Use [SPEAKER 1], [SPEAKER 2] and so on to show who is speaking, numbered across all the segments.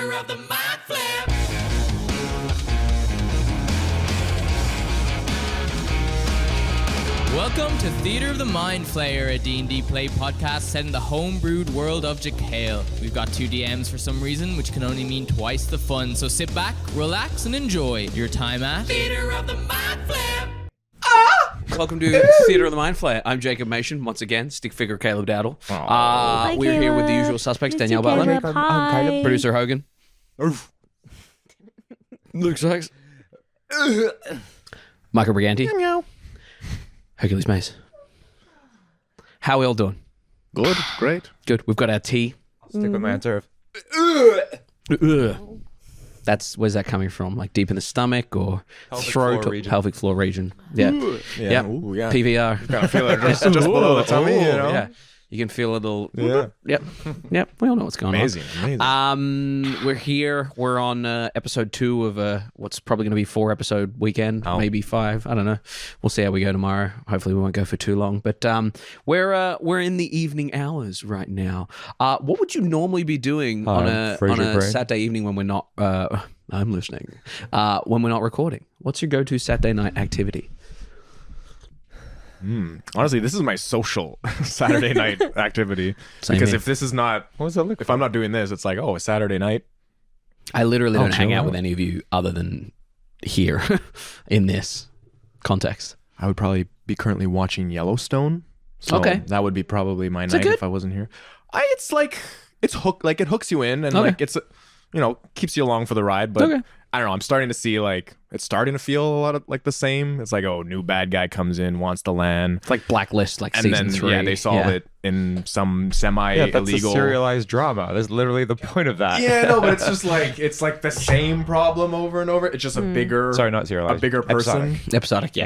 [SPEAKER 1] Theater of the Mind Flip.
[SPEAKER 2] Welcome to Theater of the Mind Flayer, a D&D play podcast set in the homebrewed world of Jekyll. We've got 2 DMs for some reason, which can only mean twice the fun. So sit back, relax, and enjoy your time at
[SPEAKER 1] Theater of the Mind Flip.
[SPEAKER 3] Welcome to Theater of the Mind Flayer. I'm Jacob Machin, once again, stick figure Caleb Dowdall. We're here with the usual suspects, Danielle Butlin,
[SPEAKER 4] Hi.
[SPEAKER 3] producer Hogan, Luke Sykes, Michael Briganti, Hercules Mace. How are we all doing?
[SPEAKER 5] Good, great.
[SPEAKER 3] Good. We've got our tea.
[SPEAKER 4] Stick with my answer.
[SPEAKER 3] Where's that coming from? Like deep in the stomach or
[SPEAKER 4] Pelvic
[SPEAKER 3] throat?
[SPEAKER 4] floor region.
[SPEAKER 3] Pelvic floor region. Yeah.
[SPEAKER 4] Yeah.
[SPEAKER 3] Yep.
[SPEAKER 4] Yeah.
[SPEAKER 3] PVR.
[SPEAKER 5] Kind of feel it just below the tummy, you know?
[SPEAKER 3] Yeah. You can feel a little.
[SPEAKER 5] Yeah.
[SPEAKER 3] Yep. We all know what's going
[SPEAKER 5] Amazing.
[SPEAKER 3] on. We're here. We're on episode 2 of what's probably going to be 4-episode weekend, maybe 5. I don't know. We'll see how we go tomorrow. Hopefully, we won't go for too long. But we're in the evening hours right now. What would you normally be doing on a Saturday evening when we're not? I'm listening. When we're not recording, what's your go-to Saturday night activity?
[SPEAKER 5] Honestly, this is my social Saturday night activity.
[SPEAKER 3] Same
[SPEAKER 5] Because
[SPEAKER 3] here.
[SPEAKER 5] if this is not,
[SPEAKER 4] What does that look
[SPEAKER 5] if I'm not doing this, it's like, a Saturday night.
[SPEAKER 3] I literally don't hang
[SPEAKER 5] chill
[SPEAKER 3] out
[SPEAKER 5] out.
[SPEAKER 3] with any of you other than here in this context.
[SPEAKER 5] I would probably be currently watching Yellowstone. So
[SPEAKER 3] Okay.
[SPEAKER 5] that would be probably my
[SPEAKER 3] it
[SPEAKER 5] night
[SPEAKER 3] good?
[SPEAKER 5] if I wasn't here. It's it hooks you in and
[SPEAKER 3] Okay.
[SPEAKER 5] like it's keeps you along for the ride. But
[SPEAKER 3] Okay.
[SPEAKER 5] I don't know. I'm starting to see it's starting to feel a lot of like the same. It's like, new bad guy comes in, wants the land.
[SPEAKER 3] It's like Blacklist, like
[SPEAKER 5] And
[SPEAKER 3] season
[SPEAKER 5] then
[SPEAKER 3] 3.
[SPEAKER 5] they solve it in some
[SPEAKER 4] That's a
[SPEAKER 5] semi-illegal.
[SPEAKER 4] serialized drama. That's literally the point of that.
[SPEAKER 5] Yeah, no, but it's just like it's like the same problem over and over. It's just a bigger,
[SPEAKER 4] Sorry, not serialized.
[SPEAKER 5] a bigger person.
[SPEAKER 4] Episodic.
[SPEAKER 3] Episodic,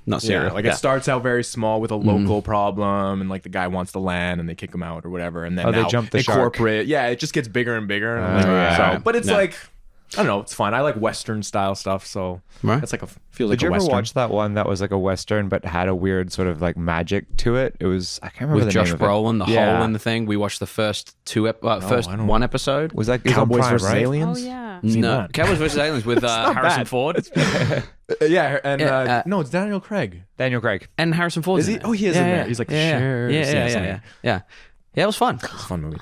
[SPEAKER 3] not
[SPEAKER 5] Yeah,
[SPEAKER 3] serial.
[SPEAKER 5] like it starts out very small with a local problem, and like the guy wants the land, and they kick him out or whatever, and then
[SPEAKER 4] they
[SPEAKER 5] now
[SPEAKER 4] jump the shark.
[SPEAKER 5] corporate. Yeah, it just gets bigger and bigger. And I'm like,
[SPEAKER 3] yeah.
[SPEAKER 5] so, but it's
[SPEAKER 3] Yeah.
[SPEAKER 5] like I don't know, it's fun. I like Western style stuff, so
[SPEAKER 3] Right.
[SPEAKER 5] it's like feels like
[SPEAKER 4] Did you
[SPEAKER 5] a
[SPEAKER 4] ever
[SPEAKER 5] Western.
[SPEAKER 4] watch that one that was like a Western but had a weird sort of like magic to it? It was, I can't remember
[SPEAKER 3] with
[SPEAKER 4] the
[SPEAKER 3] Josh
[SPEAKER 4] name of it.
[SPEAKER 3] Brolin, the
[SPEAKER 4] Yeah.
[SPEAKER 3] hole in the thing. We watched the first
[SPEAKER 5] I don't-
[SPEAKER 3] one episode.
[SPEAKER 4] Was that it was on
[SPEAKER 5] Cowboys
[SPEAKER 4] Prime,
[SPEAKER 5] versus
[SPEAKER 4] right?
[SPEAKER 5] Aliens?
[SPEAKER 6] Oh, yeah.
[SPEAKER 3] No,
[SPEAKER 5] that.
[SPEAKER 3] Cowboys versus Aliens with Harrison
[SPEAKER 5] bad.
[SPEAKER 3] Ford.
[SPEAKER 5] Yeah, and
[SPEAKER 3] Yeah,
[SPEAKER 5] no, it's Daniel Craig.
[SPEAKER 4] Daniel Craig.
[SPEAKER 3] And Harrison Ford.
[SPEAKER 5] Is he? Oh, he is in there. He's like
[SPEAKER 3] yeah,
[SPEAKER 5] yeah.
[SPEAKER 3] yeah. It was fun.
[SPEAKER 5] It's a fun movie.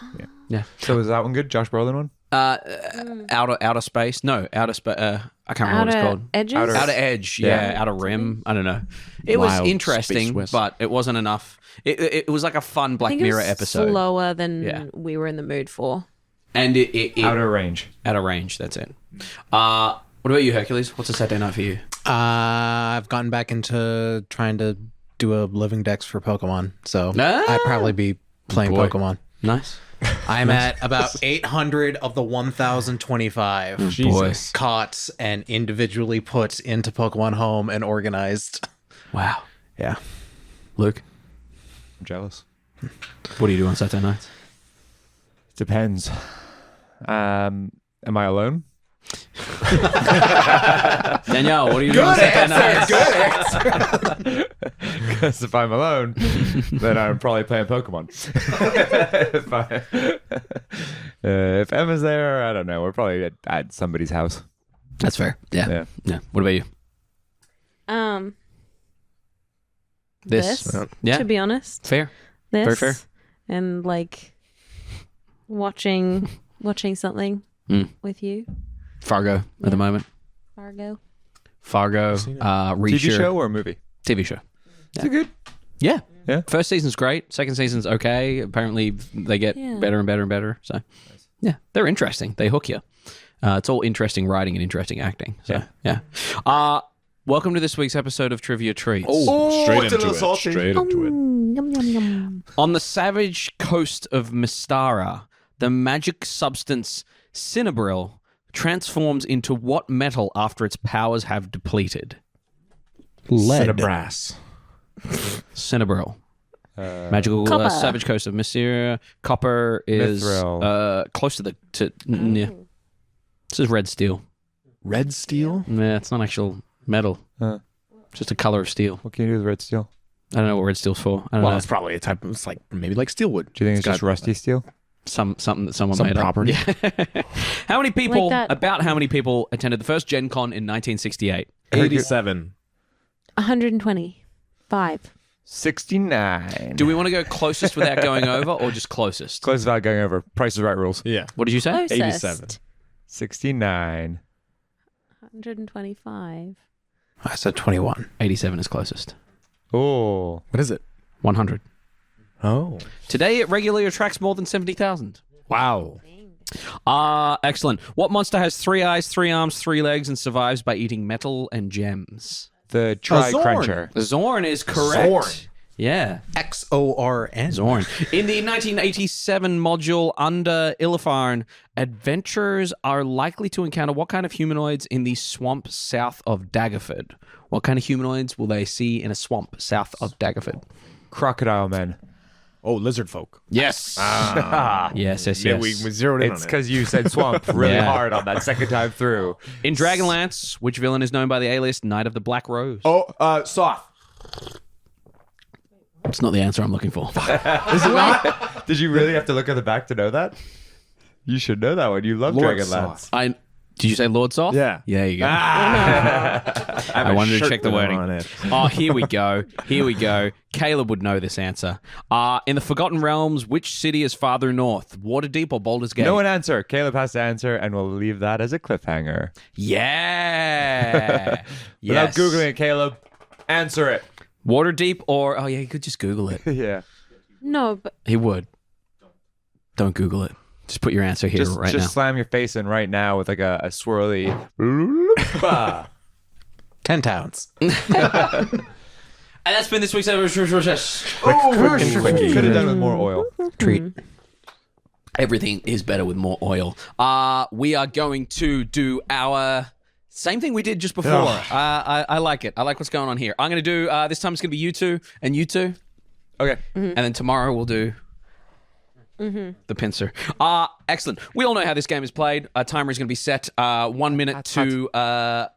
[SPEAKER 5] Yeah.
[SPEAKER 4] So was that one good? Josh Brolin one?
[SPEAKER 3] Outer space. No, outer space. I can't remember what it's called.
[SPEAKER 6] Edges?
[SPEAKER 3] Outer edge. Yeah, outer rim. I don't know. It was
[SPEAKER 5] Wild
[SPEAKER 3] interesting,
[SPEAKER 5] Space West.
[SPEAKER 3] but it wasn't enough. It was like a fun
[SPEAKER 6] I
[SPEAKER 3] Black
[SPEAKER 6] think it
[SPEAKER 3] Mirror
[SPEAKER 6] was
[SPEAKER 3] episode.
[SPEAKER 6] slower than
[SPEAKER 3] Yeah.
[SPEAKER 6] we were in the mood for.
[SPEAKER 3] And it
[SPEAKER 4] Outer Range.
[SPEAKER 3] out of range. That's it. What about you, Hercules? What's a Saturday night for you?
[SPEAKER 7] I've gotten back into trying to do a living dex for Pokemon, so
[SPEAKER 3] Ah!
[SPEAKER 7] I'd probably be playing
[SPEAKER 3] Boy.
[SPEAKER 7] Pokemon.
[SPEAKER 3] Nice.
[SPEAKER 7] I'm at about 800 of the 1,025
[SPEAKER 5] Jesus.
[SPEAKER 7] caught and individually put into Pokemon Home and organized.
[SPEAKER 3] Wow.
[SPEAKER 7] Yeah.
[SPEAKER 3] Luke,
[SPEAKER 4] I'm jealous.
[SPEAKER 3] what do you do on Saturday nights?
[SPEAKER 4] Depends. Am I alone?
[SPEAKER 3] Danielle, what do you do on Saturday nights?
[SPEAKER 4] Because if I'm alone, then I'm probably playing Pokemon. if Emma's there, I don't know. We're probably at somebody's house.
[SPEAKER 3] That's fair. Yeah.
[SPEAKER 4] Yeah.
[SPEAKER 3] What about you?
[SPEAKER 6] This,
[SPEAKER 3] Yeah.
[SPEAKER 6] to be honest.
[SPEAKER 3] Fair.
[SPEAKER 6] This.
[SPEAKER 3] Very fair.
[SPEAKER 6] And like watching something with you.
[SPEAKER 3] Fargo at the moment.
[SPEAKER 6] Fargo.
[SPEAKER 3] Fargo.
[SPEAKER 4] TV
[SPEAKER 3] Reacher.
[SPEAKER 4] show or movie?
[SPEAKER 3] TV show.
[SPEAKER 4] Is it good?
[SPEAKER 3] Yeah.
[SPEAKER 4] Yeah.
[SPEAKER 3] First season's great. Second season's okay. Apparently they get
[SPEAKER 6] Yeah.
[SPEAKER 3] better and better and better. So yeah, they're interesting. They hook you. It's all interesting writing and interesting acting. So yeah. Welcome to this week's episode of Trivia Treats.
[SPEAKER 5] Straight into it. Straight into it.
[SPEAKER 6] Yum, yum, yum.
[SPEAKER 3] On the savage coast of Mystara, the magic substance Cinnabril transforms into what metal after its powers have depleted?
[SPEAKER 7] Lead.
[SPEAKER 5] Brass.
[SPEAKER 3] Cinnabril. Magical
[SPEAKER 6] Copper.
[SPEAKER 3] savage coast of Mystara. Copper is
[SPEAKER 4] Mithril.
[SPEAKER 3] close to yeah. This is red steel.
[SPEAKER 5] Red steel.
[SPEAKER 3] Yeah, it's not actual metal. It's just a color of steel.
[SPEAKER 4] What can you do with red steel?
[SPEAKER 3] I don't know what red steel's for. I don't
[SPEAKER 5] Well,
[SPEAKER 3] know.
[SPEAKER 5] it's probably a type of, it's like maybe like steel wood.
[SPEAKER 4] Do you think it's
[SPEAKER 5] got-
[SPEAKER 4] just rusty steel?
[SPEAKER 3] something that someone
[SPEAKER 5] Some
[SPEAKER 3] made
[SPEAKER 5] property.
[SPEAKER 3] up. Yeah. How many people?
[SPEAKER 6] Like that.
[SPEAKER 3] About how many people attended the first Gen Con in 1968?
[SPEAKER 5] 87.
[SPEAKER 6] 125.
[SPEAKER 4] 69.
[SPEAKER 3] Do we want to go closest without going over, or just closest?
[SPEAKER 4] Close without going over. Price is Right rules.
[SPEAKER 5] Yeah.
[SPEAKER 3] What did you say?
[SPEAKER 6] Closest.
[SPEAKER 5] 87.
[SPEAKER 4] 69.
[SPEAKER 6] 125.
[SPEAKER 7] I said 21.
[SPEAKER 3] 87 is closest.
[SPEAKER 4] Oh.
[SPEAKER 5] What is it?
[SPEAKER 3] 100.
[SPEAKER 5] Oh.
[SPEAKER 3] Today, it regularly attracts more than 70,000.
[SPEAKER 5] Wow.
[SPEAKER 3] Excellent. What monster has 3 eyes, 3 arms, 3 legs, and survives by eating metal and gems?
[SPEAKER 4] The Tri-Cruncher.
[SPEAKER 3] Zorn is correct.
[SPEAKER 5] Zorn.
[SPEAKER 3] Yeah.
[SPEAKER 7] XORN.
[SPEAKER 3] Zorn. In the 1987 module Under Illifarn, adventurers are likely to encounter what kind of humanoids in the swamp south of Daggerford? What kind of humanoids will they see in a swamp south of Daggerford?
[SPEAKER 4] Crocodile Men.
[SPEAKER 5] Oh, lizard folk.
[SPEAKER 3] Yes. Yes.
[SPEAKER 5] Yeah, we zeroed in
[SPEAKER 4] It's
[SPEAKER 5] on it.
[SPEAKER 4] because you said swamp really
[SPEAKER 3] Yeah.
[SPEAKER 4] hard on that second time through.
[SPEAKER 3] In Dragonlance, which villain is known by the alias Knight of the Black Rose?
[SPEAKER 5] Oh, Soth.
[SPEAKER 3] It's not the answer I'm looking for.
[SPEAKER 4] Is it not? Did you really have to look at the back to know that? You should know that one. You love
[SPEAKER 5] Lord
[SPEAKER 4] Dragonlance.
[SPEAKER 3] Did you say Lord Soth?
[SPEAKER 5] Yeah.
[SPEAKER 3] Yeah, you go.
[SPEAKER 5] I
[SPEAKER 3] wanted to check the wording.
[SPEAKER 5] on it.
[SPEAKER 3] Oh, here we go. Here we go. Caleb would know this answer. In the Forgotten Realms, which city is farther north? Waterdeep or Baldur's Gate?
[SPEAKER 4] No one answer. Caleb has to answer, and we'll leave that as a cliffhanger.
[SPEAKER 3] Yeah.
[SPEAKER 4] Without Googling it, Caleb, answer it.
[SPEAKER 3] Waterdeep or... Oh, yeah, he could just Google it.
[SPEAKER 4] Yeah.
[SPEAKER 6] No, but
[SPEAKER 3] He would. Don't Google it. Just put your answer here
[SPEAKER 4] Just
[SPEAKER 3] right now.
[SPEAKER 4] slam your face in right now with like a swirly.
[SPEAKER 7] 10 towns.
[SPEAKER 3] And that's been this week's episode.
[SPEAKER 4] Could have done with more oil.
[SPEAKER 7] Treat.
[SPEAKER 3] Everything is better with more oil. We are going to do our same thing we did just before. I like it. I like what's going on here. I'm going to do, this time it's going to be you two and you two.
[SPEAKER 4] Okay.
[SPEAKER 3] And then tomorrow we'll do the pincer. Excellent. We all know how this game is played. A timer is going to be set 1 minute to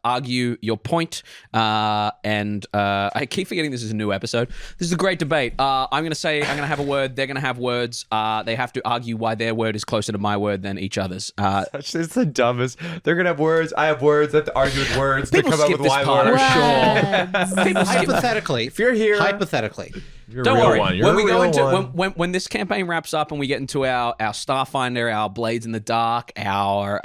[SPEAKER 3] argue your point. And I keep forgetting this is a new episode. This is a great debate. I'm going to have a word. They're going to have words. They have to argue why their word is closer to my word than each other's.
[SPEAKER 4] It's the dumbest. They're going to have words. I have words. They have to argue with words
[SPEAKER 3] People
[SPEAKER 4] to come up
[SPEAKER 3] skip
[SPEAKER 4] with
[SPEAKER 3] this
[SPEAKER 4] why
[SPEAKER 3] part,
[SPEAKER 4] words.
[SPEAKER 3] I'm sure. People skip
[SPEAKER 7] Hypothetically.
[SPEAKER 5] If you're here,
[SPEAKER 7] Hypothetically.
[SPEAKER 5] you're a
[SPEAKER 3] Don't
[SPEAKER 5] real
[SPEAKER 3] worry.
[SPEAKER 5] one. You're
[SPEAKER 3] When
[SPEAKER 5] a
[SPEAKER 3] we go
[SPEAKER 5] real
[SPEAKER 3] into
[SPEAKER 5] one.
[SPEAKER 3] when this campaign wraps up and we get into our Starfinder, our Blades in the Dark, our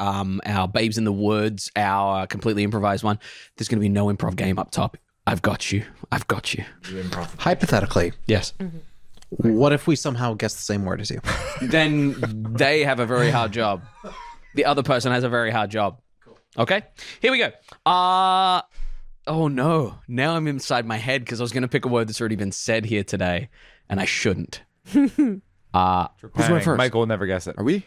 [SPEAKER 3] Babes in the Woods, our completely improvised one, there's going to be no improv game up top. I've got you. I've got you.
[SPEAKER 7] Hypothetically.
[SPEAKER 3] Yes.
[SPEAKER 7] What if we somehow guess the same word as you?
[SPEAKER 3] Then they have a very hard job. The other person has a very hard job. Okay? Here we go. Oh no. Now I'm inside my head because I was going to pick a word that's already been said here today, and I shouldn't. Who's going first?
[SPEAKER 4] Michael will never guess it.
[SPEAKER 5] Are we?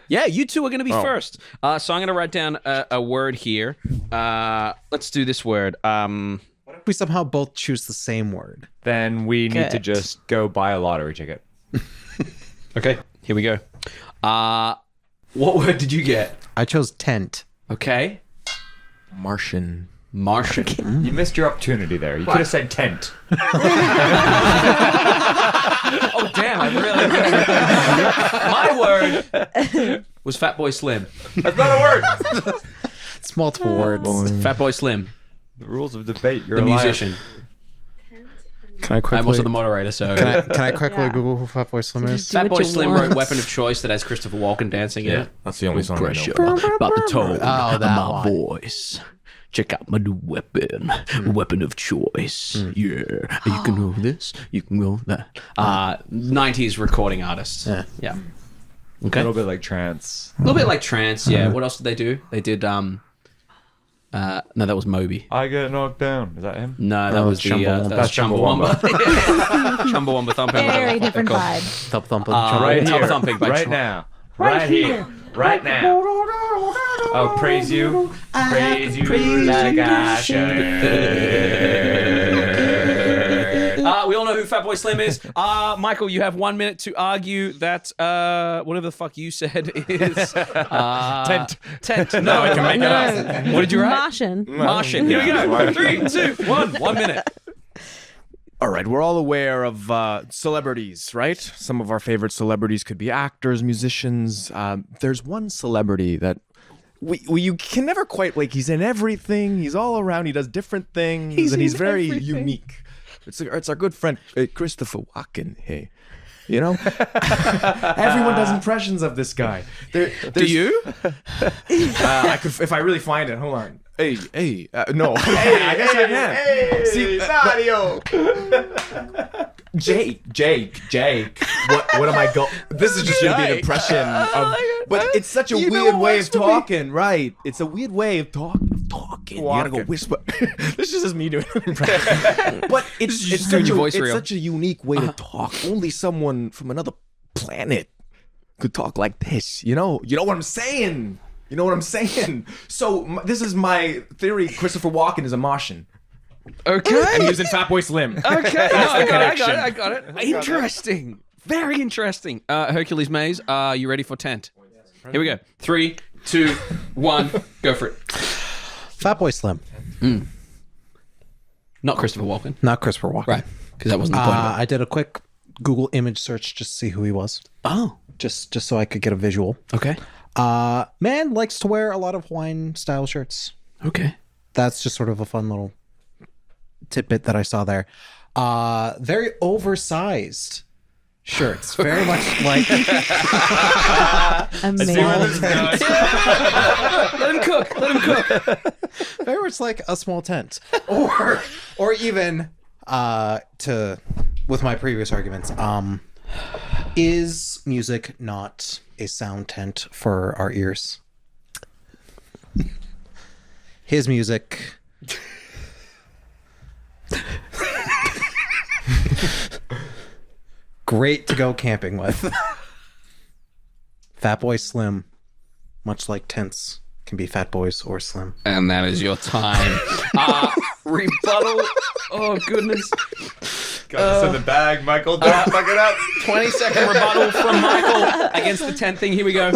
[SPEAKER 3] Yeah, you two are going to be first. So I'm going to write down a word here. Let's do this word.
[SPEAKER 7] What if we somehow both choose the same word?
[SPEAKER 4] Then we need to
[SPEAKER 6] Good.
[SPEAKER 4] just go buy a lottery ticket.
[SPEAKER 3] Okay, here we go. What word did you get?
[SPEAKER 7] I chose tent.
[SPEAKER 3] Okay.
[SPEAKER 5] Martian.
[SPEAKER 3] Martian.
[SPEAKER 4] You missed your opportunity there. You could have said tent.
[SPEAKER 3] Oh, damn, I really... My word was Fatboy Slim.
[SPEAKER 4] That's not a word.
[SPEAKER 7] It's multiple words.
[SPEAKER 3] Fatboy Slim,
[SPEAKER 4] The rules of debate. You're
[SPEAKER 3] the
[SPEAKER 4] a liar.
[SPEAKER 3] musician.
[SPEAKER 5] Can I quickly?
[SPEAKER 3] I'm also the moderator, so...
[SPEAKER 7] Can I quickly
[SPEAKER 6] Yeah.
[SPEAKER 7] Google who Fatboy Slim is?
[SPEAKER 6] Do what
[SPEAKER 3] Fatboy
[SPEAKER 6] you
[SPEAKER 3] Slim
[SPEAKER 6] want.
[SPEAKER 3] wrote Weapon of Choice that has Christopher Walken dancing in it.
[SPEAKER 5] That's the only song I
[SPEAKER 3] Pressure
[SPEAKER 5] know.
[SPEAKER 3] about the tone
[SPEAKER 7] Oh,
[SPEAKER 3] of
[SPEAKER 7] that
[SPEAKER 3] my
[SPEAKER 7] one.
[SPEAKER 3] voice. Check out my new weapon. Weapon of choice. Yeah. You can go this, you can go that. 90s recording artists.
[SPEAKER 7] Yeah.
[SPEAKER 3] Yeah.
[SPEAKER 4] A
[SPEAKER 3] Okay.
[SPEAKER 4] little bit like trance.
[SPEAKER 3] A little bit like trance, yeah. What else did they do? They did no, that was Moby.
[SPEAKER 4] I get knocked down. Is that him?
[SPEAKER 3] No, that was the
[SPEAKER 7] Chumbawamba.
[SPEAKER 3] that was Chumbawamba. Chumbawamba thumping.
[SPEAKER 6] very different vibe.
[SPEAKER 7] Thump thump.
[SPEAKER 3] Right
[SPEAKER 4] here.
[SPEAKER 3] thumping by
[SPEAKER 4] Right now. Right here. Right now. I'll praise you. Praise you like I should.
[SPEAKER 3] We all know who Fatboy Slim is. Michael, you have 1 minute to argue that whatever the fuck you said is tent. Tent. No, I can make it up. What did you write?
[SPEAKER 6] Martian.
[SPEAKER 3] Martian. Here we go. 3, 2, 1. 1 minute.
[SPEAKER 5] All right, we're all aware of celebrities, right? Some of our favorite celebrities could be actors, musicians. There's one celebrity that you can never quite like. He's in everything. He's all around. He does different things, and he's very unique. It's our good friend Christopher Walken. Hey, you know, everyone does impressions of this guy.
[SPEAKER 3] Do you?
[SPEAKER 5] I could if I really find it. Hold on. Hey, no. I guess I can. Hey, see, Jake. What am I going? This is just gonna be an impression of. But it's such a weird way of talking, right? It's a weird way of talking. You gotta go whisper. This is just me doing an impression. But it's such a unique way to talk. Only someone from another planet could talk like this. You know what I'm saying? You know what I'm saying? So this is my theory. Christopher Walken is a Martian.
[SPEAKER 3] Okay.
[SPEAKER 5] And he was in Fatboy Slim.
[SPEAKER 3] Okay. I got it.
[SPEAKER 5] Oh,
[SPEAKER 3] Interesting. Very interesting. Hercules Maze, are you ready for tent? Here we go. 3, 2, 1, go for it.
[SPEAKER 7] Fatboy Slim.
[SPEAKER 3] Not Christopher Walken.
[SPEAKER 7] Not Christopher Walken.
[SPEAKER 3] Right. Because that wasn't the point.
[SPEAKER 7] I did a quick Google image search just to see who he was.
[SPEAKER 3] Oh.
[SPEAKER 7] Just so I could get a visual.
[SPEAKER 3] Okay.
[SPEAKER 7] Man likes to wear a lot of Hawaiian style shirts.
[SPEAKER 3] Okay.
[SPEAKER 7] That's just sort of a fun little tidbit that I saw there. Very oversized shirts. Very much like
[SPEAKER 6] Amazing.
[SPEAKER 3] Let him cook.
[SPEAKER 7] very much like a small tent. Or even with my previous arguments, is music not a sound tent for our ears? His music great to go camping with. Fatboy Slim, much like tents, can be fat boys or slim.
[SPEAKER 3] And that is your time. Rebuttal. Oh, goodness.
[SPEAKER 4] Got this in the bag, Michael. Don't fuck it up.
[SPEAKER 3] 20-second rebuttal from Michael against the tent thing. Here we go.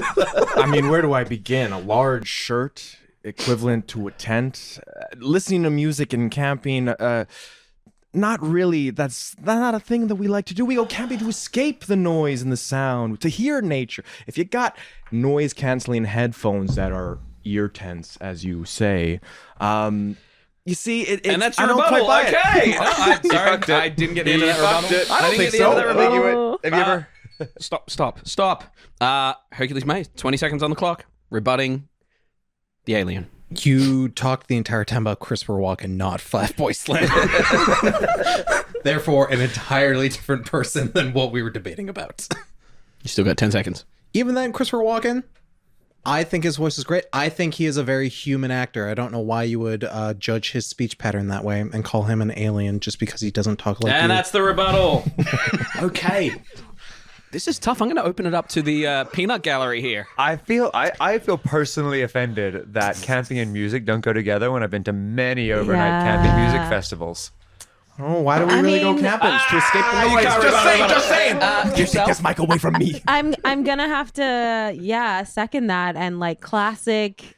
[SPEAKER 5] I mean, where do I begin? A large shirt equivalent to a tent? Listening to music and camping, not really. That's not a thing that we like to do. We go camping to escape the noise and the sound, to hear nature. If you got noise-canceling headphones that are ear tents, as you say, you see,
[SPEAKER 3] and that's
[SPEAKER 5] I
[SPEAKER 3] your
[SPEAKER 5] don't
[SPEAKER 3] rebuttal.
[SPEAKER 5] quite buy it.
[SPEAKER 3] Okay. No, I'm sorry. I didn't get into that rebuttal.
[SPEAKER 5] I don't think so.
[SPEAKER 4] Have you ever?
[SPEAKER 3] Stop. Hercules Maze, 20 seconds on the clock. Rebutting the alien.
[SPEAKER 7] You talked the entire time about Christopher Walken, not Fatboy Slim. Therefore, an entirely different person than what we were debating about.
[SPEAKER 3] You still got 10 seconds.
[SPEAKER 7] Even then, Christopher Walken, I think his voice is great. I think he is a very human actor. I don't know why you would judge his speech pattern that way and call him an alien just because he doesn't talk like you.
[SPEAKER 3] And that's the rebuttal. Okay. This is tough. I'm going to open it up to the peanut gallery here.
[SPEAKER 4] I feel personally offended that camping and music don't go together when I've been to many overnight camping music festivals.
[SPEAKER 5] Oh, why do we really go camping? To escape the noise. Just saying. You take this mic away from me.
[SPEAKER 6] I'm gonna have to second that. And like classic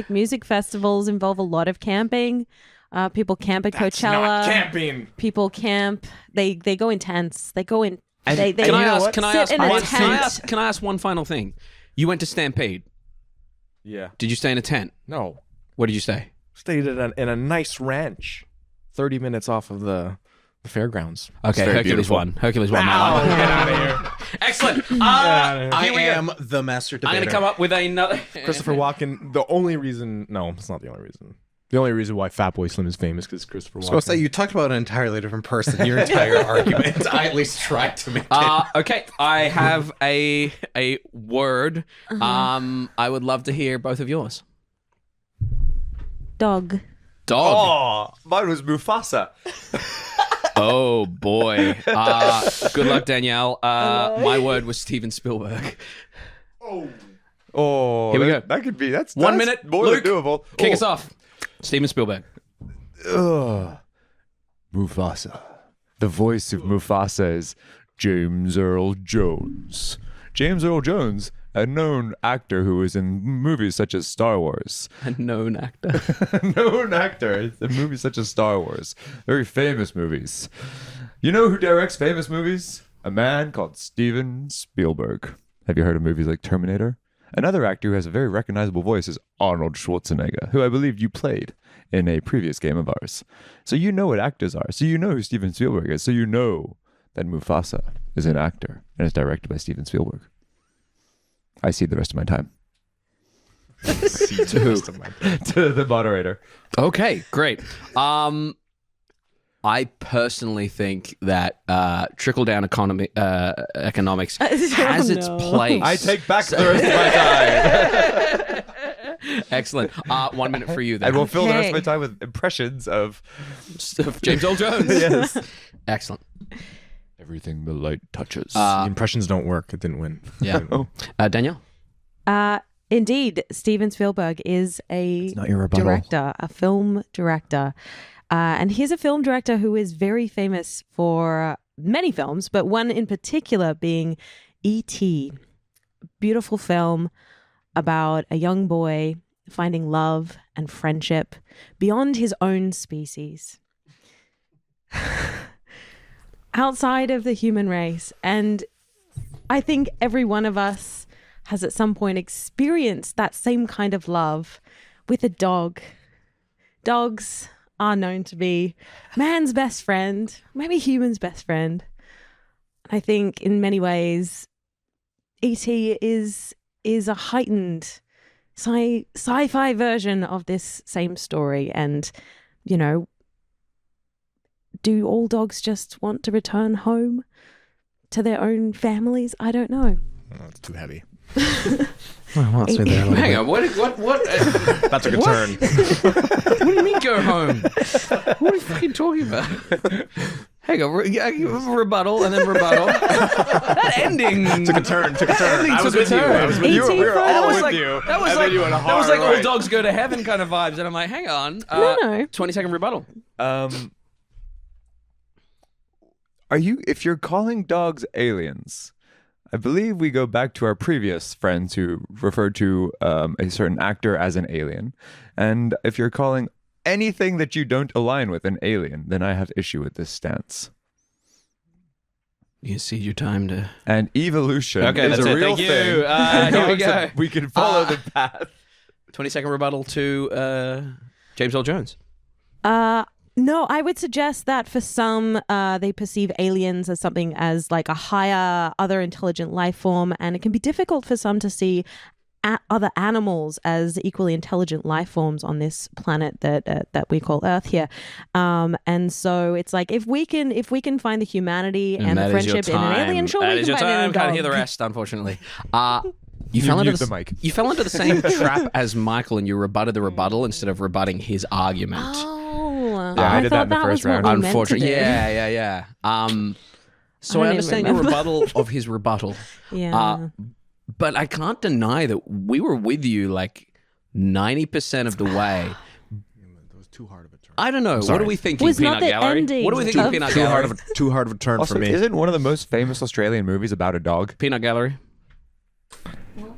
[SPEAKER 6] music festivals involve a lot of camping. People camp at Coachella.
[SPEAKER 5] Not camping.
[SPEAKER 6] People camp. They go in tents. They go in. They
[SPEAKER 3] Can I ask one final thing? You went to Stampede.
[SPEAKER 5] Yeah.
[SPEAKER 3] Did you stay in a tent?
[SPEAKER 5] No.
[SPEAKER 3] What did you stay?
[SPEAKER 5] Stayed in a nice ranch, 30 minutes off of the fairgrounds.
[SPEAKER 3] Okay, Hercules won. Hercules won.
[SPEAKER 5] Get out of here.
[SPEAKER 3] Excellent.
[SPEAKER 7] I am the master debater.
[SPEAKER 3] I'm going to come up with another.
[SPEAKER 5] Christopher Walken. The only reason, no, it's not the only reason. The only reason why Fatboy Slim is famous because Christopher Walken.
[SPEAKER 7] So I say you talked about an entirely different person. Your entire argument. I at least tried to make it.
[SPEAKER 3] Okay, I have a word. I would love to hear both of yours.
[SPEAKER 6] Dog.
[SPEAKER 4] Oh, mine was Mufasa.
[SPEAKER 3] Oh boy. Good luck, Danielle. My word was Steven Spielberg.
[SPEAKER 4] Oh,
[SPEAKER 3] here we go.
[SPEAKER 4] That could be. That's
[SPEAKER 3] 1 minute.
[SPEAKER 4] more
[SPEAKER 3] Luke,
[SPEAKER 4] than doable.
[SPEAKER 3] Kick us off. Steven Spielberg.
[SPEAKER 4] Mufasa. The voice of Mufasa is James Earl Jones. James Earl Jones a known actor who was in movies such as Star Wars.
[SPEAKER 3] A known actor.
[SPEAKER 4] Known actor in movies such as Star Wars. Very famous movies. You know who directs famous movies? A man called Steven Spielberg. Have you heard of movies like Terminator? Another actor who has a very recognizable voice is Arnold Schwarzenegger, who I believe you played in a previous game of ours. So you know what actors are. So you know who Steven Spielberg is. So you know that Mufasa is an actor and is directed by Steven Spielberg. I cede the rest of my time.
[SPEAKER 5] To who?
[SPEAKER 4] To the moderator.
[SPEAKER 3] Okay, great. I personally think that trickle-down economics has its place.
[SPEAKER 4] I take back the rest of my time.
[SPEAKER 3] Excellent. 1 minute for you then.
[SPEAKER 4] I will fill the rest of my time with impressions of
[SPEAKER 3] James Earl Jones.
[SPEAKER 4] Yes.
[SPEAKER 3] Excellent.
[SPEAKER 4] Everything the light touches.
[SPEAKER 5] The impressions don't work. It didn't win.
[SPEAKER 3] Yeah. Danielle?
[SPEAKER 6] Indeed, Steven Spielberg is a
[SPEAKER 5] not your rebuttal.
[SPEAKER 6] director, a film director. And he's a film director who is very famous for many films, but one in particular being E.T. Beautiful film about a young boy finding love and friendship beyond his own species. Outside of the human race. And I think every one of us has at some point experienced that same kind of love with a dog. Dogs are known to be man's best friend, maybe human's best friend. I think in many ways, E.T. is a heightened sci-fi version of this same story. And, you know, do all dogs just want to return home to their own families? I don't know.
[SPEAKER 5] Oh, it's too heavy.
[SPEAKER 7] Well, let's do that a little
[SPEAKER 3] Hang
[SPEAKER 7] bit.
[SPEAKER 3] on, what?
[SPEAKER 5] That took a turn.
[SPEAKER 3] What do you mean go home? What are you fucking talking about? Hang on, rebuttal and then rebuttal. That ending
[SPEAKER 5] Took a turn.
[SPEAKER 3] ending
[SPEAKER 5] I was
[SPEAKER 3] took a
[SPEAKER 5] with you.
[SPEAKER 3] turn.
[SPEAKER 5] I was with you.
[SPEAKER 6] E.T.
[SPEAKER 5] We were
[SPEAKER 6] That
[SPEAKER 5] all
[SPEAKER 6] was
[SPEAKER 5] with
[SPEAKER 3] like-
[SPEAKER 5] you.
[SPEAKER 3] That was
[SPEAKER 5] And
[SPEAKER 3] like
[SPEAKER 5] then you went a
[SPEAKER 3] that was
[SPEAKER 5] hard
[SPEAKER 3] like all
[SPEAKER 5] right.
[SPEAKER 3] dogs go to heaven kind of vibes, and I'm like, hang on,
[SPEAKER 6] No.
[SPEAKER 3] 20-second rebuttal.
[SPEAKER 4] If you're calling dogs aliens, I believe we go back to our previous friends who referred to a certain actor as an alien. And if you're calling anything that you don't align with an alien, then I have issue with this stance.
[SPEAKER 3] You see your time to.
[SPEAKER 4] And evolution
[SPEAKER 3] Okay,
[SPEAKER 4] is
[SPEAKER 3] that's
[SPEAKER 4] a
[SPEAKER 3] it.
[SPEAKER 4] real
[SPEAKER 3] Thank you.
[SPEAKER 4] thing. And
[SPEAKER 3] Here we
[SPEAKER 4] dogs
[SPEAKER 3] go.
[SPEAKER 4] have- we can follow the path.
[SPEAKER 3] 20-second rebuttal to James Earl Jones.
[SPEAKER 6] No, I would suggest that for some, they perceive aliens as something as like a higher, other intelligent life form, and it can be difficult for some to see other animals as equally intelligent life forms on this planet that we call Earth here. And so it's like if we can find the humanity and the
[SPEAKER 3] that is your
[SPEAKER 6] friendship in an
[SPEAKER 3] time.
[SPEAKER 6] alien, sure,
[SPEAKER 3] That
[SPEAKER 6] we
[SPEAKER 3] is
[SPEAKER 6] can
[SPEAKER 3] your
[SPEAKER 6] find it in
[SPEAKER 3] time.
[SPEAKER 6] a
[SPEAKER 3] Can't
[SPEAKER 6] dog.
[SPEAKER 3] hear the rest, unfortunately. You fell into
[SPEAKER 4] mute the mic.
[SPEAKER 3] You fell into the same trap as Michael, and you rebutted the rebuttal instead of rebutting his argument.
[SPEAKER 6] Oh,
[SPEAKER 4] Yeah, I did that in the
[SPEAKER 6] thought
[SPEAKER 4] first
[SPEAKER 6] was what
[SPEAKER 4] round.
[SPEAKER 6] we meant to
[SPEAKER 3] Unfortunately,
[SPEAKER 6] do.
[SPEAKER 3] yeah. So
[SPEAKER 6] I
[SPEAKER 3] I
[SPEAKER 6] don't
[SPEAKER 3] understand
[SPEAKER 6] even
[SPEAKER 3] your
[SPEAKER 6] remember.
[SPEAKER 3] rebuttal of his rebuttal.
[SPEAKER 6] Yeah.
[SPEAKER 3] But I can't deny that we were with you like 90% of the way.
[SPEAKER 5] It was too hard of a turn.
[SPEAKER 3] I don't know. What are we thinking,
[SPEAKER 6] Was not
[SPEAKER 3] Peanut
[SPEAKER 6] the
[SPEAKER 3] Gallery?
[SPEAKER 6] ending
[SPEAKER 3] What do we think of
[SPEAKER 6] of-
[SPEAKER 3] Peanut
[SPEAKER 5] Too
[SPEAKER 3] Gallery?
[SPEAKER 5] hard of a turn
[SPEAKER 4] Also,
[SPEAKER 5] for me.
[SPEAKER 4] isn't one of the most famous Australian movies about a dog?
[SPEAKER 3] Peanut Gallery?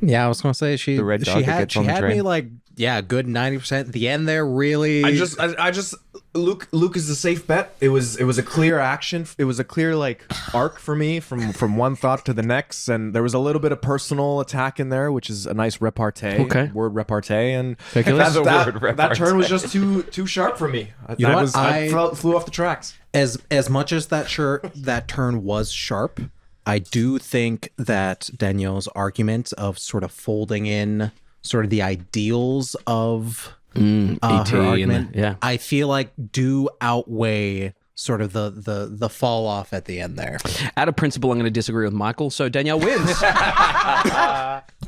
[SPEAKER 7] Yeah, I was gonna say she
[SPEAKER 4] The red dog that gets
[SPEAKER 7] she
[SPEAKER 4] on the
[SPEAKER 7] had
[SPEAKER 4] train.
[SPEAKER 7] me like a good 90%. The end there really.
[SPEAKER 5] I just Luke is a safe bet. It was a clear action. It was a clear like arc for me from one thought to the next, and there was a little bit of personal attack in there, which is a nice repartee.
[SPEAKER 3] Okay.
[SPEAKER 5] Word repartee, and
[SPEAKER 4] That's a word,
[SPEAKER 5] that turn was
[SPEAKER 4] repartee.
[SPEAKER 5] just too sharp for me.
[SPEAKER 7] You know what?
[SPEAKER 5] I flew off the tracks.
[SPEAKER 7] as much as that turn was sharp, I do think that Danielle's argument of sort of folding in sort of the ideals of
[SPEAKER 3] E.T.
[SPEAKER 7] her
[SPEAKER 3] and
[SPEAKER 7] argument,
[SPEAKER 3] yeah.
[SPEAKER 7] I feel like do outweigh sort of the fall off at the end there.
[SPEAKER 3] Out of principle, I'm going to disagree with Michael. So Danielle wins.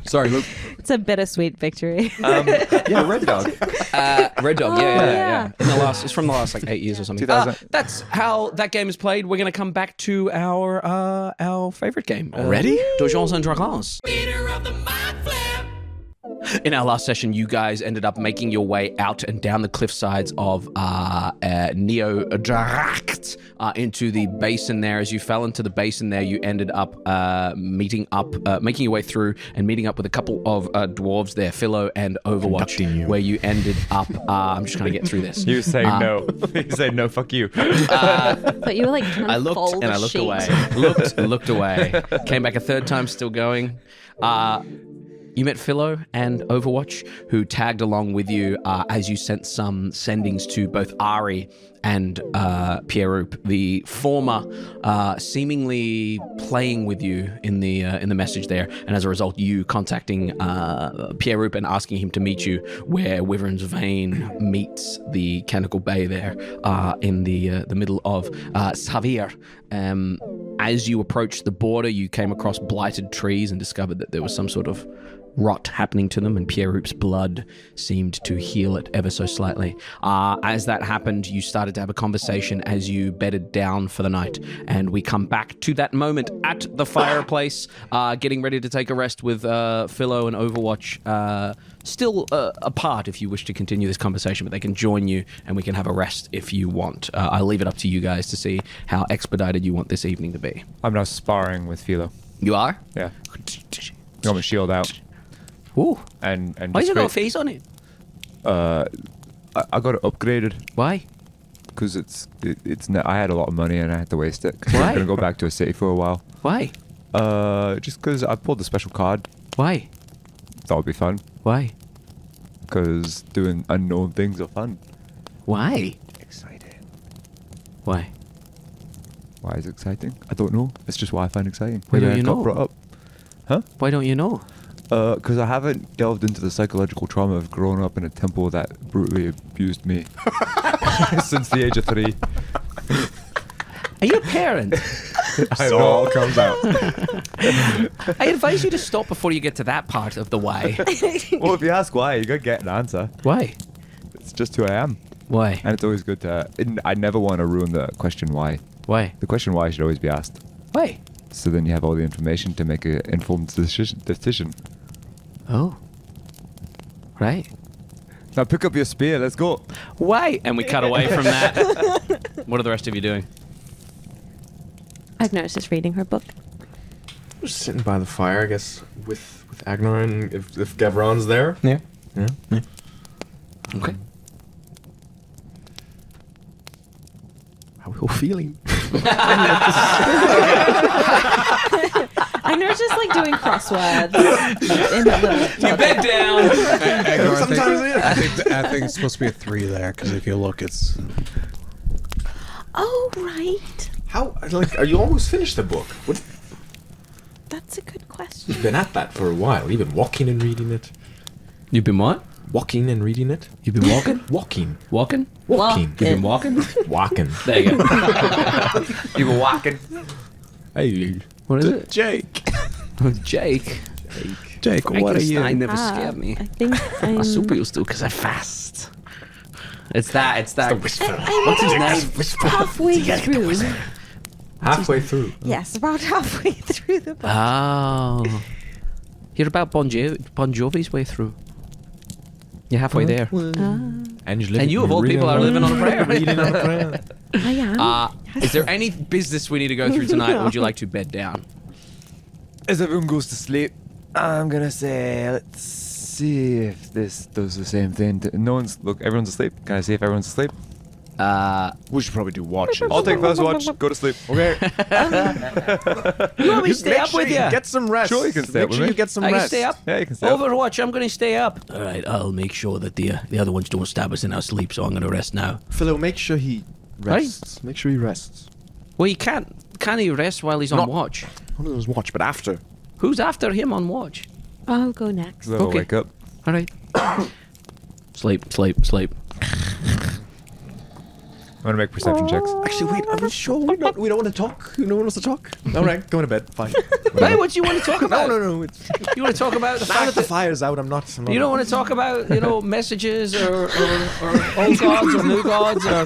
[SPEAKER 5] Sorry, Luke.
[SPEAKER 6] It's a bittersweet victory.
[SPEAKER 4] Yeah, Red Dog.
[SPEAKER 3] Red Dog,
[SPEAKER 6] Oh,
[SPEAKER 3] yeah.
[SPEAKER 6] yeah.
[SPEAKER 3] It's from the last like 8 years or something.
[SPEAKER 4] 2000.
[SPEAKER 3] That's how that game is played. We're going to come back to our favorite game.
[SPEAKER 5] Already?
[SPEAKER 3] Donjons and Dragons.
[SPEAKER 1] Leader of the mind flip.
[SPEAKER 3] In our last session, you guys ended up making your way out and down the cliff sides of Neo-Drakt into the basin there. As you fell into the basin there, you ended up making your way through and meeting up with a couple of dwarves there, Philo and Overwatch, where you ended up... I'm just trying to get through this.
[SPEAKER 4] You say no. You say no, fuck you.
[SPEAKER 6] But you were like trying to
[SPEAKER 3] I looked
[SPEAKER 6] fold
[SPEAKER 3] and
[SPEAKER 6] the
[SPEAKER 3] I looked
[SPEAKER 6] sheet.
[SPEAKER 3] away. Looked away. Came back a third time, still going. You met Philo and Overwatch, who tagged along with you as you sent some sendings to both Ari and Pierre-Rup. The former seemingly playing with you in the message there, and as a result, you contacting Pierre-Rup and asking him to meet you where Wyvern's Vein meets the Canticle Bay there in the middle of Safirith. As you approached the border, you came across blighted trees and discovered that there was some sort of rot happening to them, and Pierre-Rup's blood seemed to heal it ever so slightly. As that happened, you started to have a conversation as you bedded down for the night, and we come back to that moment at the fireplace, getting ready to take a rest with Philo and Overwatch still apart if you wish to continue this conversation, but they can join you and we can have a rest if you want. I'll leave it up to you guys to see how expedited you want this evening to be.
[SPEAKER 4] I'm now sparring with Philo.
[SPEAKER 3] You are?
[SPEAKER 4] Yeah. Got my shield out.
[SPEAKER 3] Ooh.
[SPEAKER 4] And
[SPEAKER 3] Why has
[SPEAKER 4] just
[SPEAKER 3] it got a
[SPEAKER 4] wait.
[SPEAKER 3] face on it?
[SPEAKER 4] I got it upgraded
[SPEAKER 3] Why?
[SPEAKER 4] because I had a lot of money and I had to waste it. 'Cause
[SPEAKER 3] Why?
[SPEAKER 4] I'm gonna go back to a city for a while.
[SPEAKER 3] Why?
[SPEAKER 4] Just because I pulled a special card.
[SPEAKER 3] Why?
[SPEAKER 4] Thought it'd be fun.
[SPEAKER 3] Why?
[SPEAKER 4] Because doing unknown things are fun.
[SPEAKER 3] Why?
[SPEAKER 4] Exciting.
[SPEAKER 3] Why?
[SPEAKER 4] Why is it exciting? I don't know. It's just why I find exciting.
[SPEAKER 3] Why don't
[SPEAKER 4] Maybe I
[SPEAKER 3] you
[SPEAKER 4] got
[SPEAKER 3] know?
[SPEAKER 4] brought up. Huh?
[SPEAKER 3] Why don't you know?
[SPEAKER 4] Because I haven't delved into the psychological trauma of growing up in a temple that brutally abused me since the age of 3.
[SPEAKER 3] Are you a parent?
[SPEAKER 4] It all comes out.
[SPEAKER 3] I advise you to stop before you get to that part of the why.
[SPEAKER 4] Well, if you ask why, you gotta get an answer.
[SPEAKER 3] Why?
[SPEAKER 4] It's just who I am.
[SPEAKER 3] Why?
[SPEAKER 4] And it's always good to... I never want to ruin the question why.
[SPEAKER 3] Why?
[SPEAKER 4] The question why should always be asked.
[SPEAKER 3] Why?
[SPEAKER 4] So then you have all the information to make an informed decision.
[SPEAKER 3] Oh. Right.
[SPEAKER 4] Now pick up your spear, let's go.
[SPEAKER 3] Why? And we cut away from that. What are the rest of you doing?
[SPEAKER 6] Agnes is reading her book.
[SPEAKER 5] Just sitting by the fire, I guess, with Agenar, and if Gavron's there.
[SPEAKER 7] Yeah.
[SPEAKER 5] Yeah.
[SPEAKER 3] Okay.
[SPEAKER 5] How are we all feeling?
[SPEAKER 6] Agnes just like doing crosswords. in the
[SPEAKER 3] You bed down.
[SPEAKER 7] I think it's supposed to be a 3 there, because if you look, it's...
[SPEAKER 6] Oh, right.
[SPEAKER 5] How, are you almost finished the book? What?
[SPEAKER 6] That's a good question.
[SPEAKER 5] You've been at that for a while. You've been walking and reading it.
[SPEAKER 3] You've been what?
[SPEAKER 5] Walking and reading it.
[SPEAKER 3] You've been walking?
[SPEAKER 5] Walking.
[SPEAKER 3] Walking?
[SPEAKER 5] Walking.
[SPEAKER 3] You've been walking?
[SPEAKER 5] Walking.
[SPEAKER 3] There you go.
[SPEAKER 4] You were walking.
[SPEAKER 5] Hey.
[SPEAKER 3] What is it?
[SPEAKER 7] Jake.
[SPEAKER 3] Jake.
[SPEAKER 7] Jake, what are you?
[SPEAKER 3] Frankenstein never scared me.
[SPEAKER 6] I think I'm...
[SPEAKER 3] My super used to because I fast. It's that.
[SPEAKER 6] I'm
[SPEAKER 3] What's his name?
[SPEAKER 6] halfway through.
[SPEAKER 5] Halfway through.
[SPEAKER 6] Yes, about halfway through the book.
[SPEAKER 3] Oh. You're about Bon Jovi's way through. You're halfway there.
[SPEAKER 5] And
[SPEAKER 3] you of all people are living on a prayer.
[SPEAKER 5] Reading on a prayer.
[SPEAKER 6] I am.
[SPEAKER 3] Is there any business we need to go through tonight, or would you like to bed down?
[SPEAKER 4] As everyone goes to sleep, I'm gonna say, let's see if this does the same thing. Everyone's asleep. Can I see if everyone's asleep?
[SPEAKER 5] We should probably do watches.
[SPEAKER 4] I'll take first watch. Go to sleep. Okay.
[SPEAKER 3] You want me to stay up with you?
[SPEAKER 7] Get some rest.
[SPEAKER 4] Sure, you can stay
[SPEAKER 7] Make
[SPEAKER 4] up with
[SPEAKER 7] sure
[SPEAKER 4] me.
[SPEAKER 7] you get some
[SPEAKER 3] I can
[SPEAKER 7] rest.
[SPEAKER 3] stay up.
[SPEAKER 4] Yeah, you can stay up.
[SPEAKER 3] Overwatch, I'm going to stay up. All right, I'll make sure that the other ones don't stab us in our sleep, so I'm going to rest now.
[SPEAKER 5] Philo, make sure he rests. Make sure he rests.
[SPEAKER 3] Well, he can't. Can he rest while he's on
[SPEAKER 5] Not-
[SPEAKER 3] watch?
[SPEAKER 5] One of those watch, but after.
[SPEAKER 3] Who's after him on watch?
[SPEAKER 6] I'll go next.
[SPEAKER 4] Then I'll
[SPEAKER 3] Okay.
[SPEAKER 4] wake up.
[SPEAKER 3] All right. Sleep.
[SPEAKER 4] I'm gonna make perception checks.
[SPEAKER 5] Actually, wait, I'm not sure. We don't want to talk. No one wants to talk. All right, go to bed. Fine.
[SPEAKER 3] Hey, what do you want to talk about?
[SPEAKER 5] No. It's,
[SPEAKER 3] You want to talk about the
[SPEAKER 5] now
[SPEAKER 3] fact
[SPEAKER 5] that the
[SPEAKER 3] that
[SPEAKER 5] fire's out, I'm not.
[SPEAKER 3] you don't want to talk about, messages or old gods or new gods or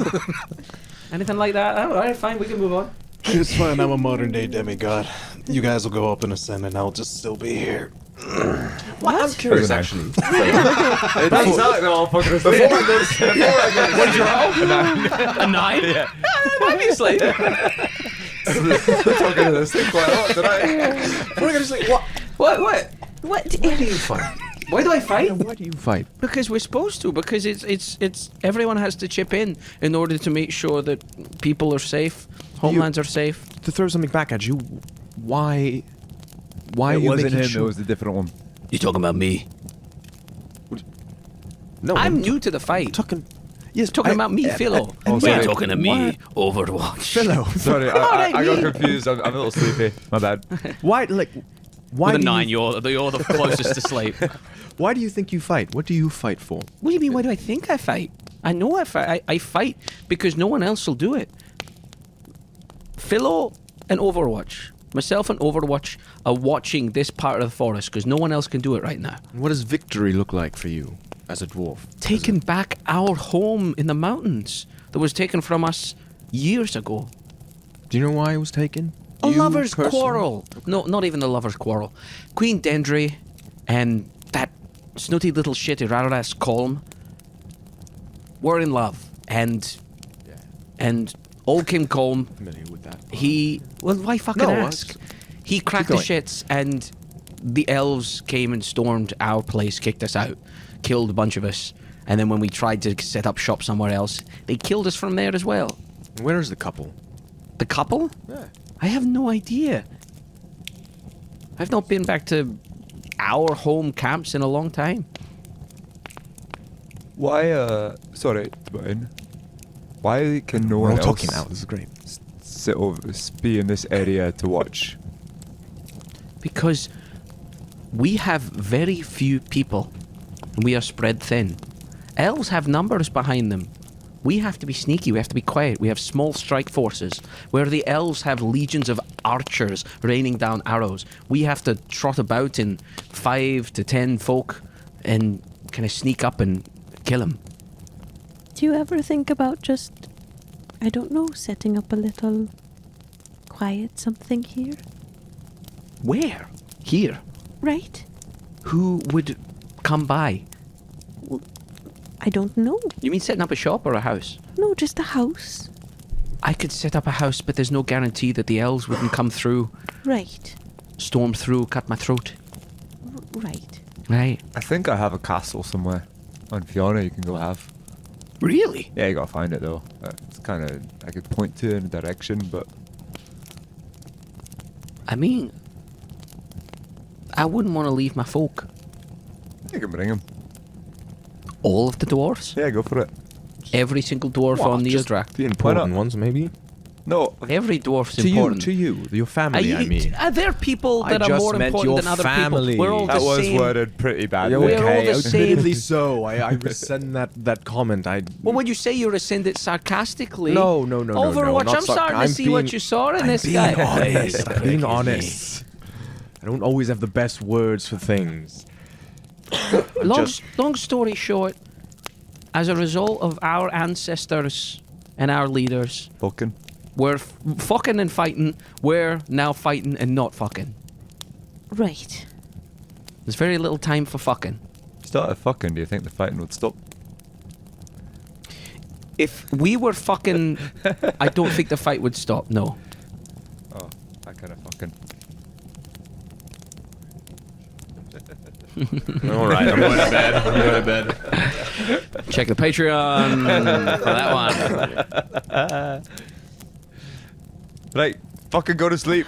[SPEAKER 3] anything like that? All right, fine, we can move on.
[SPEAKER 7] It's fine. I'm a modern day demigod. You guys will go up and ascend, and I'll just still be here.
[SPEAKER 5] What? I'm curious, actually.
[SPEAKER 4] That's not all fucking asleep.
[SPEAKER 3] What'd you roll? A 9?
[SPEAKER 4] Yeah.
[SPEAKER 3] Might be asleep.
[SPEAKER 4] Talking to this thing quite a lot tonight.
[SPEAKER 5] We're gonna say what?
[SPEAKER 3] What?
[SPEAKER 6] What?
[SPEAKER 5] Why do you fight?
[SPEAKER 3] Why do I fight?
[SPEAKER 5] Why do you fight?
[SPEAKER 3] Because we're supposed to. Because it's everyone has to chip in order to make sure that people are safe, homelands are safe.
[SPEAKER 5] To throw something back at you, why? Why
[SPEAKER 4] It
[SPEAKER 5] are you
[SPEAKER 4] wasn't
[SPEAKER 5] making
[SPEAKER 4] him.
[SPEAKER 5] sure?
[SPEAKER 4] It was a different one.
[SPEAKER 3] You talking about me?
[SPEAKER 5] No,
[SPEAKER 3] I'm new to the fight.
[SPEAKER 5] talking. Yes,
[SPEAKER 3] Talking about me, Philo.
[SPEAKER 4] Oh, sorry.
[SPEAKER 3] talking to me, Overwatch.
[SPEAKER 5] Philo.
[SPEAKER 4] Sorry, I got confused. I'm a little sleepy. My bad.
[SPEAKER 5] Why? Why?
[SPEAKER 3] With a
[SPEAKER 5] do you-
[SPEAKER 3] 9, you're the closest to sleep.
[SPEAKER 5] Why do you think you fight? What do you fight for?
[SPEAKER 3] What do you mean? Why do I think I fight? I know I fight. I fight because no one else will do it. Philo and Overwatch. Myself and Overwatch are watching this part of the forest because no one else can do it right now.
[SPEAKER 5] What does victory look like for you as a dwarf?
[SPEAKER 3] Taking back our home in the mountains that was taken from us years ago.
[SPEAKER 5] Do you know why it was taken?
[SPEAKER 3] A
[SPEAKER 5] You
[SPEAKER 3] lover's
[SPEAKER 5] personally?
[SPEAKER 3] quarrel. No, not even a lover's quarrel. Queen Dendry and that snooty little shit Eraras Colm were in love. And old King Colm,
[SPEAKER 5] Familiar with that?
[SPEAKER 3] why fucking
[SPEAKER 5] No,
[SPEAKER 3] ask? He cracked the
[SPEAKER 5] going.
[SPEAKER 3] shits and the elves came and stormed our place, kicked us out, killed a bunch of us. And then when we tried to set up shop somewhere else, they killed us from there as well.
[SPEAKER 5] Where is the couple?
[SPEAKER 3] The couple?
[SPEAKER 5] Yeah.
[SPEAKER 3] I have no idea. I've not been back to our home camps in a long time.
[SPEAKER 4] Why, sorry, Brian. Why can no
[SPEAKER 5] We're
[SPEAKER 4] one
[SPEAKER 5] all
[SPEAKER 4] else
[SPEAKER 5] talking now. This is great.
[SPEAKER 4] be in this area to watch?
[SPEAKER 3] Because we have very few people. And we are spread thin. Elves have numbers behind them. We have to be sneaky, we have to be quiet. We have small strike forces. Where the elves have legions of archers raining down arrows. We have to trot about in 5 to 10 folk and kind of sneak up and kill them.
[SPEAKER 6] Do you ever think about just, I don't know, setting up a little quiet something here?
[SPEAKER 3] Where? Here.
[SPEAKER 6] Right?
[SPEAKER 3] Who would come by?
[SPEAKER 6] I don't know.
[SPEAKER 3] You mean setting up a shop or a house?
[SPEAKER 6] No, just a house.
[SPEAKER 3] I could set up a house, but there's no guarantee that the elves wouldn't come through,
[SPEAKER 6] Right.
[SPEAKER 3] storm through, cut my throat.
[SPEAKER 6] Right.
[SPEAKER 3] Right.
[SPEAKER 4] I think I have a castle somewhere on Fiona you can go have.
[SPEAKER 3] Really?
[SPEAKER 4] Yeah, you gotta find it though. It's kind of, I could point to in a direction, but
[SPEAKER 3] I mean, I wouldn't want to leave my folk.
[SPEAKER 4] you can bring him.
[SPEAKER 3] All of the dwarves?
[SPEAKER 4] Yeah, go for it.
[SPEAKER 3] Every single dwarf
[SPEAKER 5] Well,
[SPEAKER 3] on the
[SPEAKER 5] just
[SPEAKER 3] Ildrak?
[SPEAKER 5] The
[SPEAKER 4] Why
[SPEAKER 5] important
[SPEAKER 4] not?
[SPEAKER 5] ones, maybe.
[SPEAKER 4] No,
[SPEAKER 3] Every dwarf's
[SPEAKER 5] To
[SPEAKER 3] important.
[SPEAKER 5] you, your family. I mean.
[SPEAKER 3] Are there people
[SPEAKER 5] I
[SPEAKER 3] that are
[SPEAKER 5] just
[SPEAKER 3] more
[SPEAKER 5] meant
[SPEAKER 3] important
[SPEAKER 5] your
[SPEAKER 3] than other
[SPEAKER 5] family.
[SPEAKER 3] people? We're all
[SPEAKER 4] that
[SPEAKER 3] the
[SPEAKER 4] was
[SPEAKER 3] same.
[SPEAKER 4] worded pretty badly.
[SPEAKER 3] We're all the same.
[SPEAKER 5] Admittedly so. I rescind that comment.
[SPEAKER 3] Well, when you say you rescind it sarcastically...
[SPEAKER 5] No.
[SPEAKER 3] Overwatch,
[SPEAKER 5] not
[SPEAKER 3] I'm starting to see what you saw in this guy.
[SPEAKER 5] Honest. I'm being honest. I don't always have the best words for things.
[SPEAKER 3] Long story short, as a result of our ancestors and our leaders,
[SPEAKER 4] Fucking.
[SPEAKER 3] we're fucking and fighting. We're now fighting and not fucking.
[SPEAKER 6] Right.
[SPEAKER 3] There's very little time for fucking.
[SPEAKER 4] Started fucking, do you think the fighting would stop?
[SPEAKER 3] If we were fucking, I don't think the fight would stop. No.
[SPEAKER 4] Oh, that kind of fucking.
[SPEAKER 5] All right, I'm going to bed.
[SPEAKER 3] Check the Patreon for that one.
[SPEAKER 4] Right, fucking go to sleep.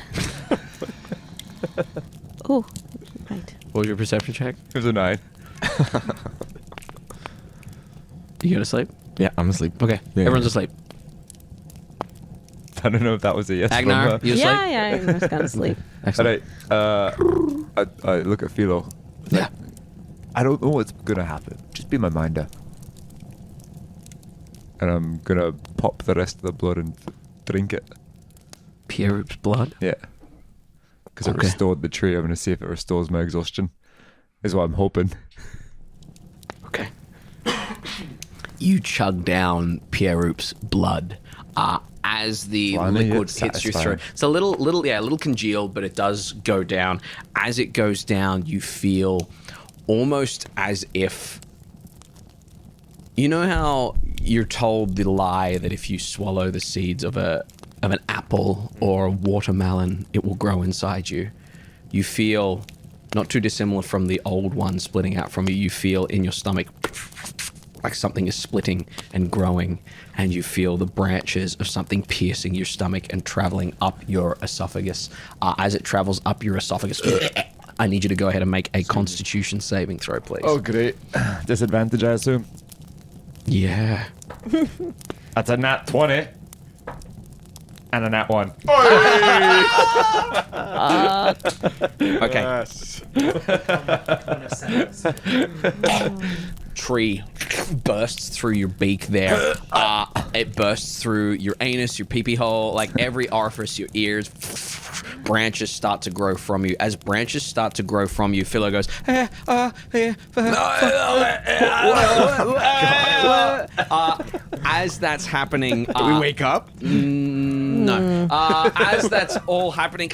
[SPEAKER 6] Oh, right.
[SPEAKER 3] What was your perception check?
[SPEAKER 4] It was a 9.
[SPEAKER 3] You go to sleep?
[SPEAKER 5] Yeah, I'm asleep.
[SPEAKER 3] Okay,
[SPEAKER 5] Yeah.
[SPEAKER 3] everyone's asleep.
[SPEAKER 4] I don't know if that was a yes
[SPEAKER 3] Agnar,
[SPEAKER 4] from
[SPEAKER 3] you asleep?
[SPEAKER 6] Yeah, I'm just gonna sleep.
[SPEAKER 3] Excellent.
[SPEAKER 4] Alright, I look at Philo.
[SPEAKER 3] Yeah.
[SPEAKER 4] I don't know what's gonna happen. Just be my minder. And I'm gonna pop the rest of the blood and drink it.
[SPEAKER 3] Pierre's blood?
[SPEAKER 4] Yeah. Because it
[SPEAKER 3] Okay.
[SPEAKER 4] restored the tree. I'm gonna see if it restores my exhaustion. Is what I'm hoping.
[SPEAKER 3] Okay. You chug down Pierre's blood. as the
[SPEAKER 4] Slimy,
[SPEAKER 3] liquid
[SPEAKER 4] yet
[SPEAKER 3] hits your
[SPEAKER 4] satisfying.
[SPEAKER 3] throat. It's a little congealed, but it does go down. As it goes down, you feel almost as if, you know how you're told the lie that if you swallow the seeds of an apple or a watermelon, it will grow inside you. You feel not too dissimilar from the old one splitting out from you. You feel in your stomach like something is splitting and growing, and you feel the branches of something piercing your stomach and traveling up your esophagus. As it travels up your esophagus, I need you to go ahead and make a Constitution saving throw, please.
[SPEAKER 4] Oh, great. Disadvantage, I assume.
[SPEAKER 3] Yeah.
[SPEAKER 4] That's a nat 20. And a nat 1.
[SPEAKER 3] Okay. Tree bursts through your beak there. It bursts through your anus, your pee-pee hole, like every orifice, your ears. Branches start to grow from you. As branches start to grow from you, Philo goes, as that's happening,
[SPEAKER 5] Do we wake up?
[SPEAKER 3] no. As that's all happening,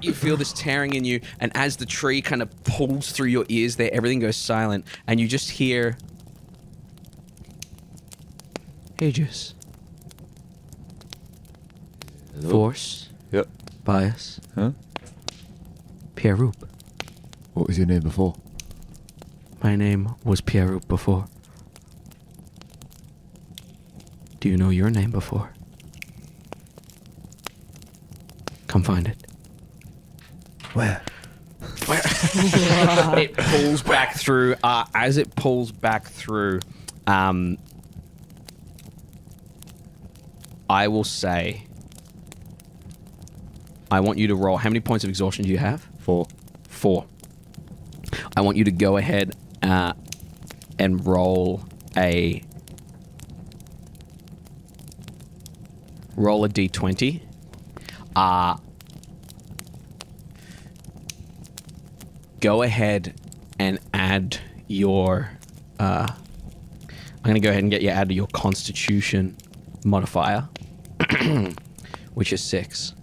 [SPEAKER 3] you feel this tearing in you, and as the tree kind of pulls through your ears there, everything goes silent, and you just hear Aegis. Force.
[SPEAKER 4] Yep.
[SPEAKER 3] Bias.
[SPEAKER 4] Huh?
[SPEAKER 3] Pierre Roop.
[SPEAKER 4] What was your name before?
[SPEAKER 3] My name was Pierre Roop before. Do you know your name before? Come find it.
[SPEAKER 4] Where?
[SPEAKER 3] It pulls back through. As it pulls back through, I will say, I want you to roll. How many points of exhaustion do you have?
[SPEAKER 4] 4.
[SPEAKER 3] 4. I want you to go ahead and roll a d20. Go ahead and add your I'm going to go ahead and get you add your Constitution modifier, which is 6.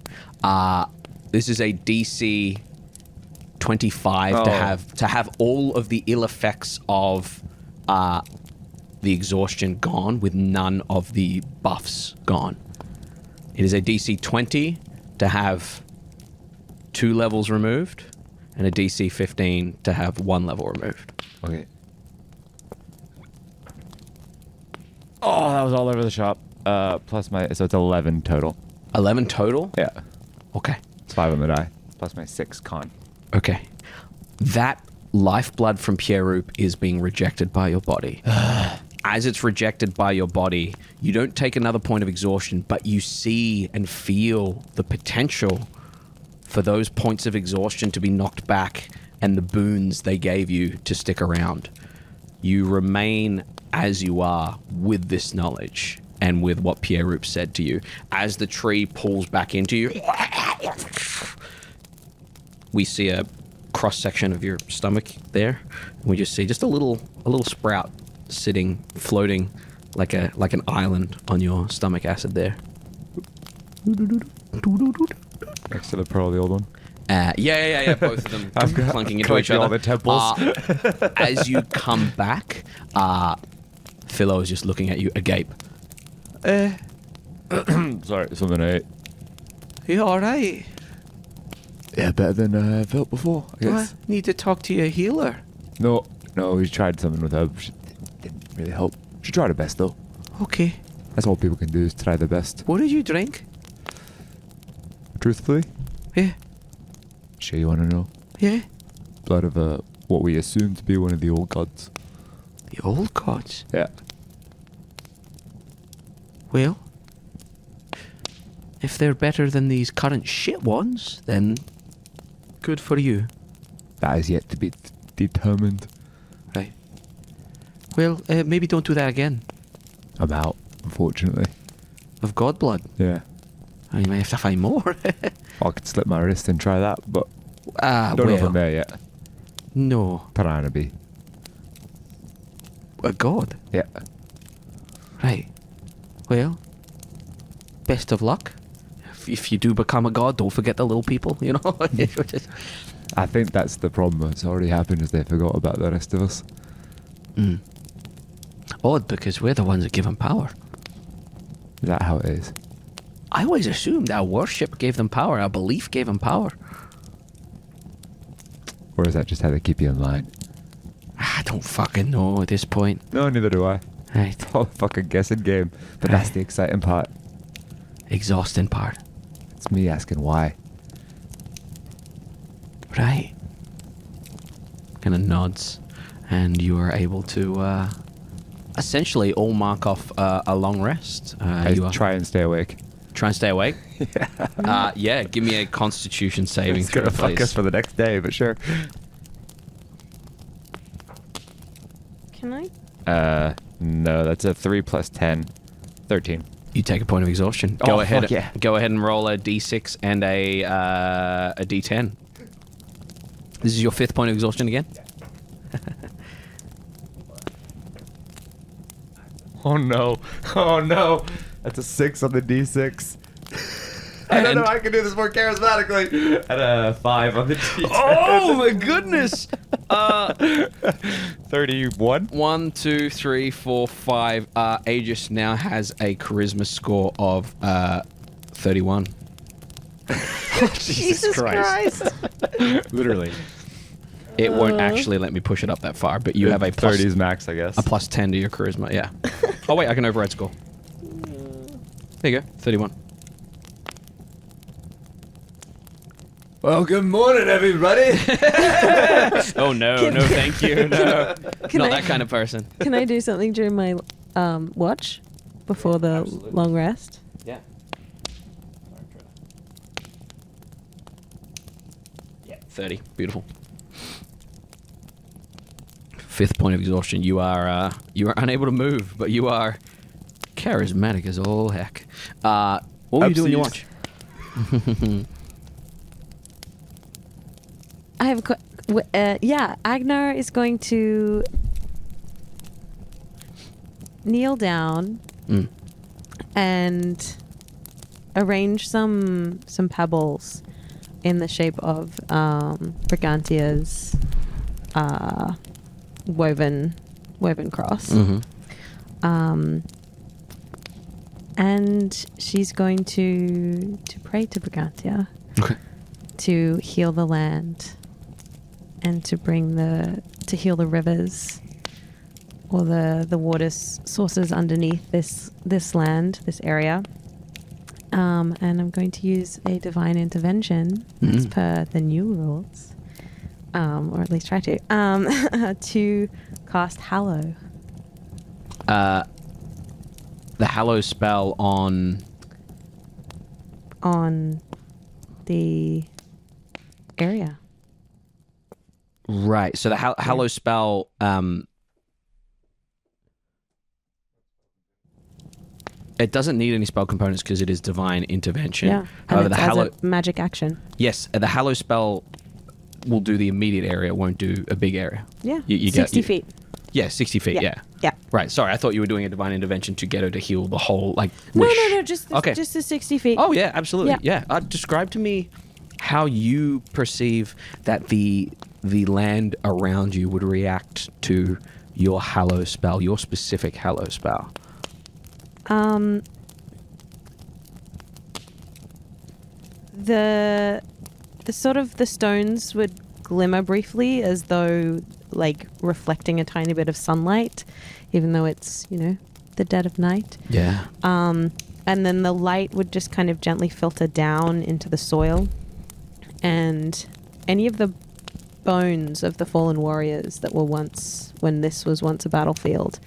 [SPEAKER 3] This is a DC 25 to have all of the ill effects of the exhaustion gone, with none of the buffs gone. It is a DC 20 to have 2 levels removed, and a DC 15 to have 1 level removed.
[SPEAKER 4] Okay. Oh, that was all over the shop. Plus my... So it's 11 total.
[SPEAKER 3] 11 total?
[SPEAKER 4] Yeah.
[SPEAKER 3] Okay.
[SPEAKER 4] It's 5 on the die. Plus my 6 con.
[SPEAKER 3] Okay. That lifeblood from Pierre Roop is being rejected by your body. As it's rejected by your body, you don't take another point of exhaustion, but you see and feel the potential for those points of exhaustion to be knocked back and the boons they gave you to stick around. You remain as you are with this knowledge and with what Pierre Roop said to you. As the tree pulls back into you, we see a cross-section of your stomach there. We just see just a little sprout sitting, floating like an island on your stomach acid there.
[SPEAKER 4] Next to the pearl, the old one.
[SPEAKER 3] Yeah. Both of them clunking into each
[SPEAKER 4] collecting
[SPEAKER 3] other.
[SPEAKER 4] all the temples.
[SPEAKER 3] As you come back, Philo is just looking at you agape.
[SPEAKER 4] Sorry, something I ate.
[SPEAKER 3] You all right?
[SPEAKER 4] Yeah, better than I felt before, I guess.
[SPEAKER 3] Need to talk to your healer.
[SPEAKER 4] No, we tried something with herbs. She didn't really help. She tried her best, though.
[SPEAKER 3] Okay.
[SPEAKER 4] That's all people can do, is try their best.
[SPEAKER 3] What did you drink?
[SPEAKER 4] Truthfully?
[SPEAKER 3] Yeah.
[SPEAKER 4] Sure you want to know?
[SPEAKER 3] Yeah.
[SPEAKER 4] Blood of what we assume to be one of the old gods.
[SPEAKER 3] The old gods.
[SPEAKER 4] Yeah.
[SPEAKER 3] Well, if they're better than these current shit ones, then good for you.
[SPEAKER 4] That is yet to be determined.
[SPEAKER 3] Right. Well, maybe don't do that again.
[SPEAKER 4] I'm out, unfortunately.
[SPEAKER 3] Of god blood.
[SPEAKER 4] Yeah.
[SPEAKER 3] You may have to find more.
[SPEAKER 4] I could slip my wrist and try that, but
[SPEAKER 3] Ah,
[SPEAKER 4] don't know if
[SPEAKER 3] well,
[SPEAKER 4] I'm there yet.
[SPEAKER 3] no.
[SPEAKER 4] Piranha Bee.
[SPEAKER 3] A god?
[SPEAKER 4] Yeah.
[SPEAKER 3] Right. Well, best of luck. If you do become a god, don't forget the little people, you know?
[SPEAKER 4] I think that's the problem. What's already happened is they forgot about the rest of us.
[SPEAKER 3] Odd, because we're the ones that give them power.
[SPEAKER 4] Is that how it is?
[SPEAKER 3] I always assumed our worship gave them power, our belief gave them power.
[SPEAKER 4] Or is that just how they keep you in line?
[SPEAKER 3] I don't fucking know at this point.
[SPEAKER 4] No, neither do I.
[SPEAKER 3] Right.
[SPEAKER 4] It's all a fucking guessing game. But that's the exciting part.
[SPEAKER 3] Exhausting part.
[SPEAKER 4] It's me asking why.
[SPEAKER 3] Right. Kind of nods. And you are able to essentially all mark off a long rest.
[SPEAKER 4] I try and stay awake.
[SPEAKER 3] Try and stay awake? Yeah, give me a constitution saving
[SPEAKER 4] It's
[SPEAKER 3] throw,
[SPEAKER 4] gonna fuck
[SPEAKER 3] please.
[SPEAKER 4] us for the next day, but sure.
[SPEAKER 6] Can I?
[SPEAKER 4] No, that's a 3 plus 10. 13.
[SPEAKER 3] You take a point of exhaustion.
[SPEAKER 4] Oh,
[SPEAKER 3] Go ahead.
[SPEAKER 4] fuck yeah.
[SPEAKER 3] Go ahead and roll a d6 and a d10. This is your 5th point of exhaustion again?
[SPEAKER 4] Oh no. Oh no. That's a 6 on the d6. I don't know, I can do this more charismatically. And a 5 on the d10.
[SPEAKER 3] Oh my goodness!
[SPEAKER 4] 31?
[SPEAKER 3] 1, 2, 3, 4, 5. Aegis now has a charisma score of 31.
[SPEAKER 6] Jesus Christ.
[SPEAKER 5] Literally.
[SPEAKER 3] It won't actually let me push it up that far, but you have a plus,
[SPEAKER 4] 30s max, I guess.
[SPEAKER 3] a plus 10 to your charisma, yeah. Oh wait, I can override score. There you go, 31.
[SPEAKER 4] Well, good morning, everybody.
[SPEAKER 3] Oh no, no thank you, no. Not that kind of person.
[SPEAKER 6] Can I do something during my watch before the long rest?
[SPEAKER 3] Yeah. 30, beautiful. 5th point of exhaustion. You are unable to move, but you are charismatic as all heck. What were you doing in your watch?
[SPEAKER 6] I have Agenar is going to kneel down and arrange some pebbles in the shape of Brigantia's woven cross. And she's going to pray to Brigantia to heal the land and to heal the rivers or the water sources underneath this land, this area. And I'm going to use a divine intervention as per the new rules, or at least try to cast Hallow.
[SPEAKER 3] The Hallow spell on
[SPEAKER 6] the area.
[SPEAKER 3] Right. So the Hallow spell it doesn't need any spell components because it is divine intervention.
[SPEAKER 6] Yeah.
[SPEAKER 3] However,
[SPEAKER 6] And
[SPEAKER 3] the
[SPEAKER 6] it's
[SPEAKER 3] Hallow
[SPEAKER 6] as a magic action.
[SPEAKER 3] yes, the Hallow spell will do the immediate area, won't do a big area.
[SPEAKER 6] Yeah.
[SPEAKER 3] You
[SPEAKER 6] 60 feet.
[SPEAKER 3] Yeah, 60 feet. Yeah.
[SPEAKER 6] Yeah.
[SPEAKER 3] Right. Sorry, I thought you were doing a divine intervention to get her to heal the whole
[SPEAKER 6] No,
[SPEAKER 3] wish.
[SPEAKER 6] just
[SPEAKER 3] Okay.
[SPEAKER 6] just the 60 feet.
[SPEAKER 3] Oh yeah, absolutely.
[SPEAKER 6] Yeah.
[SPEAKER 3] Yeah. Describe to me how you perceive that the land around you would react to your Hallow spell, your specific Hallow spell.
[SPEAKER 6] The sort of the stones would glimmer briefly as though like reflecting a tiny bit of sunlight, even though it's, the dead of night.
[SPEAKER 3] Yeah.
[SPEAKER 6] And then the light would just kind of gently filter down into the soil, and any of the bones of the fallen warriors that were when this was once a battlefield,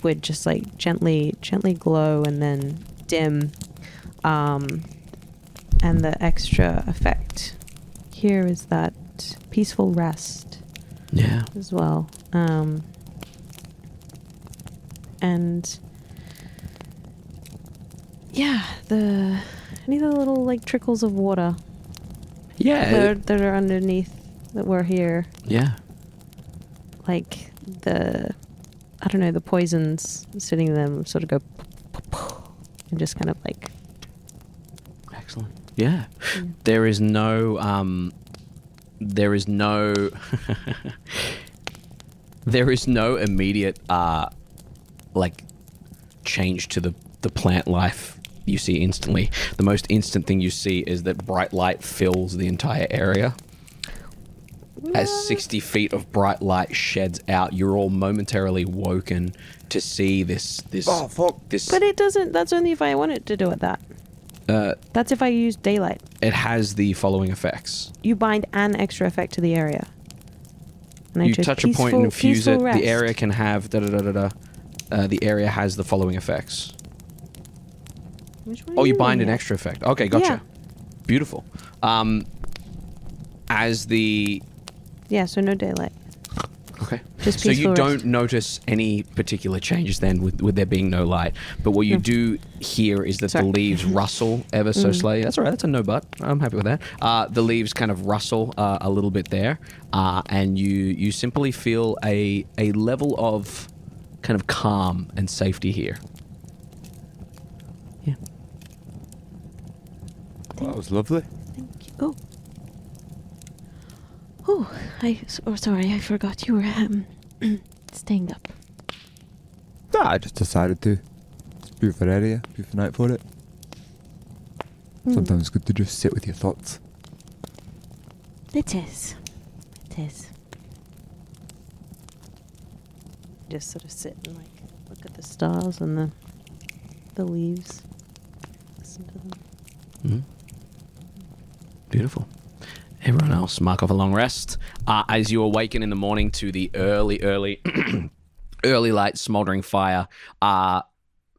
[SPEAKER 6] would just like gently glow and then dim. And the extra effect here is that peaceful rest
[SPEAKER 3] Yeah.
[SPEAKER 6] as well. And yeah, any of the little like trickles of water
[SPEAKER 3] Yeah.
[SPEAKER 6] that are underneath that were here,
[SPEAKER 3] Yeah.
[SPEAKER 6] like the poisons sitting in them sort of go And just kind of like...
[SPEAKER 3] Excellent. Yeah. There is no there is no immediate like change to the plant life you see instantly. The most instant thing you see is that bright light fills the entire area. As 60 feet of bright light sheds out, you're all momentarily woken to see this.
[SPEAKER 5] Oh, fuck.
[SPEAKER 3] This.
[SPEAKER 6] But it doesn't... That's only if I want it to do it that. That's if I use daylight.
[SPEAKER 3] It has the following effects.
[SPEAKER 6] You bind an extra effect to the area. And I
[SPEAKER 3] You
[SPEAKER 6] chose
[SPEAKER 3] touch a point and infuse
[SPEAKER 6] peaceful
[SPEAKER 3] it.
[SPEAKER 6] rest.
[SPEAKER 3] The area can have the area has the following effects.
[SPEAKER 6] Which one
[SPEAKER 3] Oh,
[SPEAKER 6] are
[SPEAKER 3] you bind an
[SPEAKER 6] looking at?
[SPEAKER 3] extra effect. Okay, gotcha.
[SPEAKER 6] Yeah.
[SPEAKER 3] Beautiful. As the
[SPEAKER 6] Yeah, so no daylight.
[SPEAKER 3] okay,
[SPEAKER 6] Just
[SPEAKER 3] so you
[SPEAKER 6] peaceful
[SPEAKER 3] don't
[SPEAKER 6] rest.
[SPEAKER 3] notice any particular changes then with there being no light. But what you do hear is that
[SPEAKER 6] Sorry.
[SPEAKER 3] the leaves rustle ever so slightly. That's all right. That's a no but. I'm happy with that. The leaves kind of rustle a little bit there, and you simply feel a level of kind of calm and safety here. Yeah.
[SPEAKER 4] That was lovely.
[SPEAKER 6] Thank you. Oh. Oh, sorry, I forgot you were staying up.
[SPEAKER 4] I just decided to. It's a beautiful area, beautiful night for it. Sometimes it's good to just sit with your thoughts.
[SPEAKER 6] It is. It is. Just sort of sit and like look at the stars and the leaves. Listen to them.
[SPEAKER 3] Mm-hmm. Beautiful. Everyone else, mark off a long rest. As you awaken in the morning to the early light smoldering fire,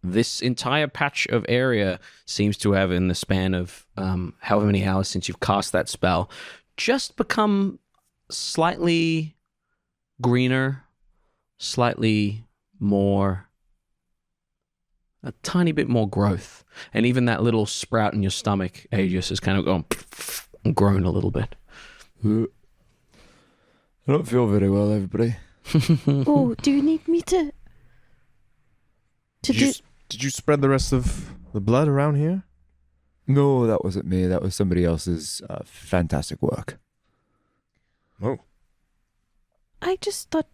[SPEAKER 3] this entire patch of area seems to have, in the span of however many hours since you've cast that spell, just become slightly greener, slightly more, a tiny bit more growth. And even that little sprout in your stomach, Aegis, has kind of gone and grown a little bit.
[SPEAKER 4] I don't feel very well, everybody.
[SPEAKER 6] Oh, do you need me to do?
[SPEAKER 5] Did you spread the rest of the blood around here?
[SPEAKER 4] No, that wasn't me. That was somebody else's fantastic work.
[SPEAKER 5] Oh.
[SPEAKER 6] I just thought,